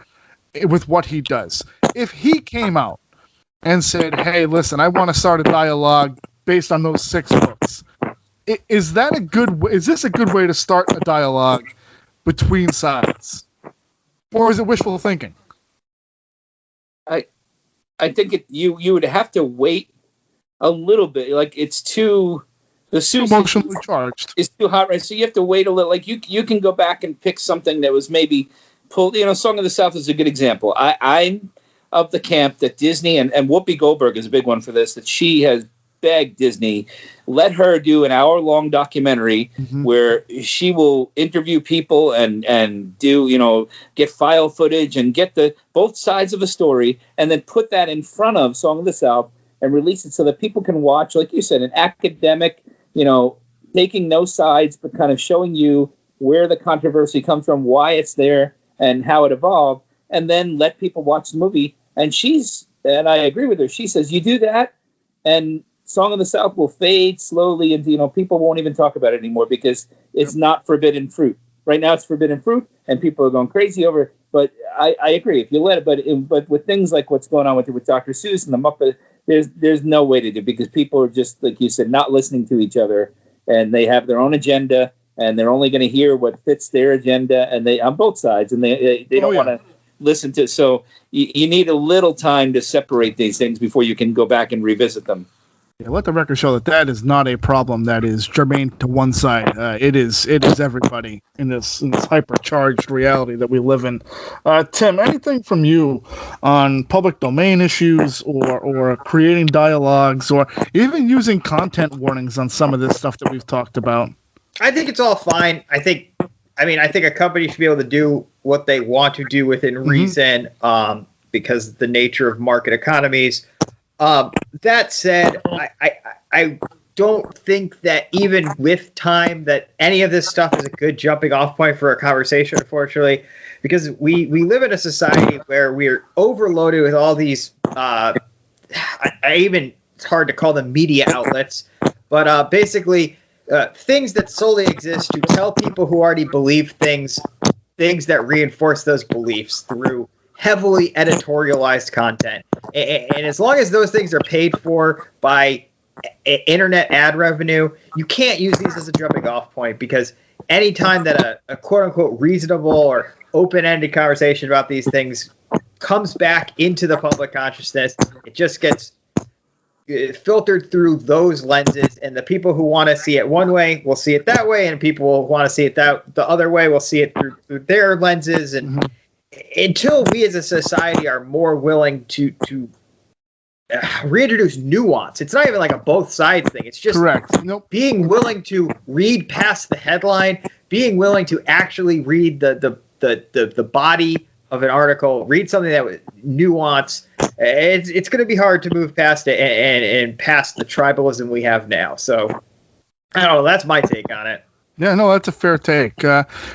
with what he does. If he came out and said, hey, listen, I want to start a dialogue based on those 6 books, is this a good way to start a dialogue between sides? Or is it wishful thinking? I think you would have to wait a little bit. Like, it's too emotionally charged. It's too hot, right? So you have to wait a little. Like, you can go back and pick something that was maybe pulled. Song of the South is a good example. I'm of the camp that Disney and Whoopi Goldberg is a big one for this. That she has begged Disney, let her do an hour-long documentary where she will interview people and do, get file footage and get both sides of a story, and then put that in front of Song of the South and release it so that people can watch, like you said, an academic, taking no sides, but kind of showing you where the controversy comes from, why it's there, and how it evolved, and then let people watch the movie. And I agree with her. She says, you do that, and Song of the South will fade slowly into, people won't even talk about it anymore because it's not forbidden fruit. Right now it's forbidden fruit and people are going crazy over it. But I agree. If you let it, but with things like what's going on with Dr. Seuss and the Muppet, there's no way to do it because people are just, like you said, not listening to each other, and they have their own agenda, and they're only going to hear what fits their agenda, and they on both sides, and they don't want to listen to. So you need a little time to separate these things before you can go back and revisit them. Yeah, let the record show that is not a problem that is germane to one side. It is everybody in this hypercharged reality that we live in. Tim, anything from you on public domain issues or creating dialogues or even using content warnings on some of this stuff that we've talked about? I think it's all fine. I think a company should be able to do what they want to do within reason, because of the nature of market economies. That said, I don't think that even with time that any of this stuff is a good jumping off point for a conversation, unfortunately, because we live in a society where we're overloaded with all these, it's hard to call them media outlets, but basically things that solely exist to tell people who already believe things that reinforce those beliefs through heavily editorialized content. And as long as those things are paid for by internet ad revenue, you can't use these as a jumping off point, because anytime that a quote unquote reasonable or open-ended conversation about these things comes back into the public consciousness, it just gets filtered through those lenses, and the people who want to see it one way will see it that way, and people will want to see it the other way will see it through their lenses. And until we as a society are more willing to reintroduce nuance, it's not even like a both sides thing. It's just being willing to read past the headline, being willing to actually read the body of an article, read something that was nuance. It's going to be hard to move past it and past the tribalism we have now. So I don't know. That's my take on it. Yeah, no, that's a fair take.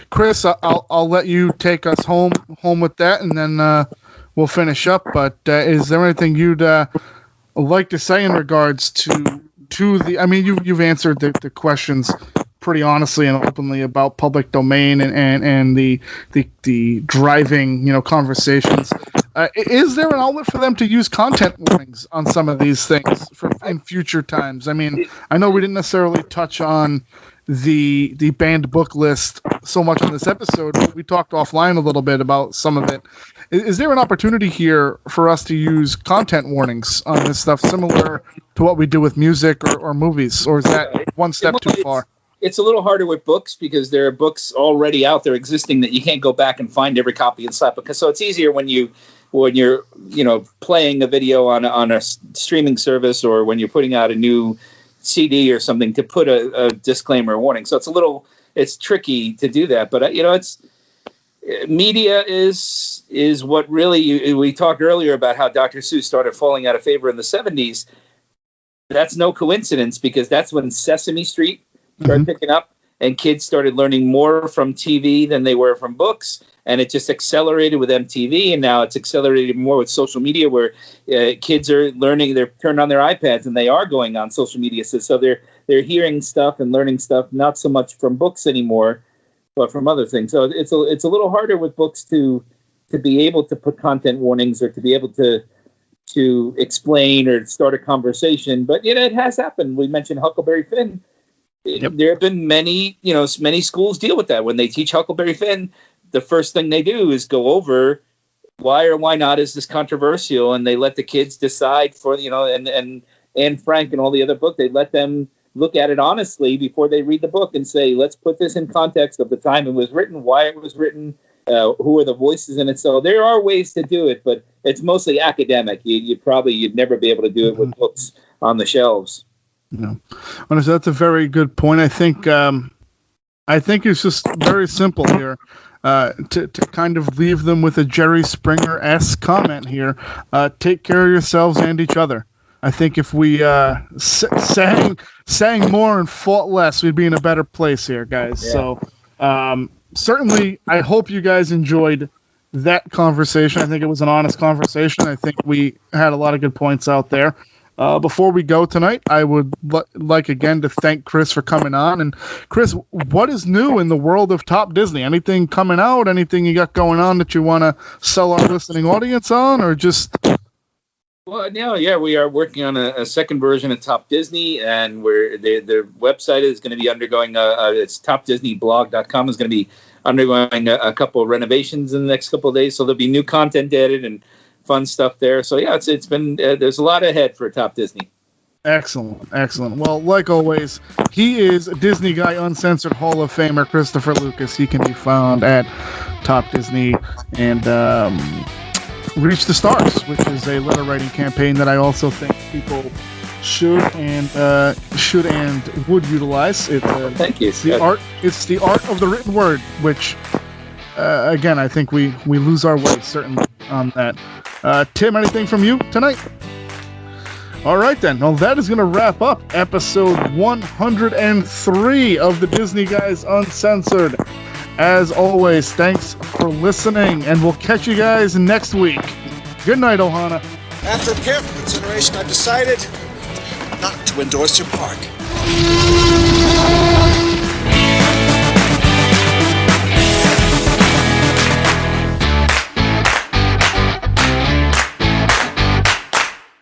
Chris, I'll let you take us home with that, and then we'll finish up. But is there anything you'd like to say in regards to the? I mean, you've answered the questions pretty honestly and openly about public domain and the driving conversations. Is there an outlet for them to use content warnings on some of these things in future times? I mean, I know we didn't necessarily touch on the banned book list so much on this episode, but we talked offline a little bit about some of it. Is there an opportunity here for us to use content warnings on this stuff, similar to what we do with music or movies, or is that one step too far? It's a little harder with books because there are books already out there existing that you can't go back and find every copy and slap. Because so it's easier when you're playing a video on a streaming service, or when you're putting out a new CD or something, to put a disclaimer or warning. So it's tricky to do that. But it's media is what really we talked earlier about how Dr. Seuss started falling out of favor in the 70s. That's no coincidence, because that's when Sesame Street started picking up, and kids started learning more from TV than they were from books, and it just accelerated with MTV, and now it's accelerated more with social media, where kids are learning. They're turning on their iPads and they are going on social media, so they're hearing stuff and learning stuff, not so much from books anymore, but from other things. So it's a little harder with books to be able to put content warnings, or to be able to explain or start a conversation. But it has happened. We mentioned Huckleberry Finn. Yep. There have been many schools deal with that. When they teach Huckleberry Finn, the first thing they do is go over why or why not is this controversial, and they let the kids decide for, and Anne Frank and all the other books, they let them look at it honestly before they read the book and say, let's put this in context of the time it was written, why it was written, who are the voices in it. So there are ways to do it, but it's mostly academic. You'd never be able to do it with books on the shelves. No, honestly, that's a very good point. I think it's just very simple here to kind of leave them with a Jerry Springer-esque comment here. Take care of yourselves and each other. I think if we sang more and fought less, we'd be in a better place here, guys. Yeah. So certainly, I hope you guys enjoyed that conversation. I think it was an honest conversation. I think we had a lot of good points out there. Before we go tonight, I would like again to thank Chris for coming on. And Chris, what is new in the world of Top Disney? Anything coming out? Anything you got going on that you want to sell our listening audience on, or just? Well, we are working on a second version of Top Disney, and the website is going to be undergoing it's topdisneyblog.com is going to be undergoing a couple of renovations in the next couple of days. So there'll be new content added and fun stuff there. So it's been there's a lot ahead for Top Disney. Excellent. Well, like always, he is Disney Guy Uncensored Hall of Famer Christopher Lucas. He can be found at Top Disney and Reach the Stars, which is a letter writing campaign that I also think people should and would utilize. Thank you. It's the art of the written word, which again, I think we lose our way certainly on that. Tim, anything from you tonight? All right, then. Well, that is going to wrap up episode 103 of the Disney Guys Uncensored. As always, thanks for listening, and we'll catch you guys next week. Good night, Ohana. After careful consideration, I've decided not to endorse your park.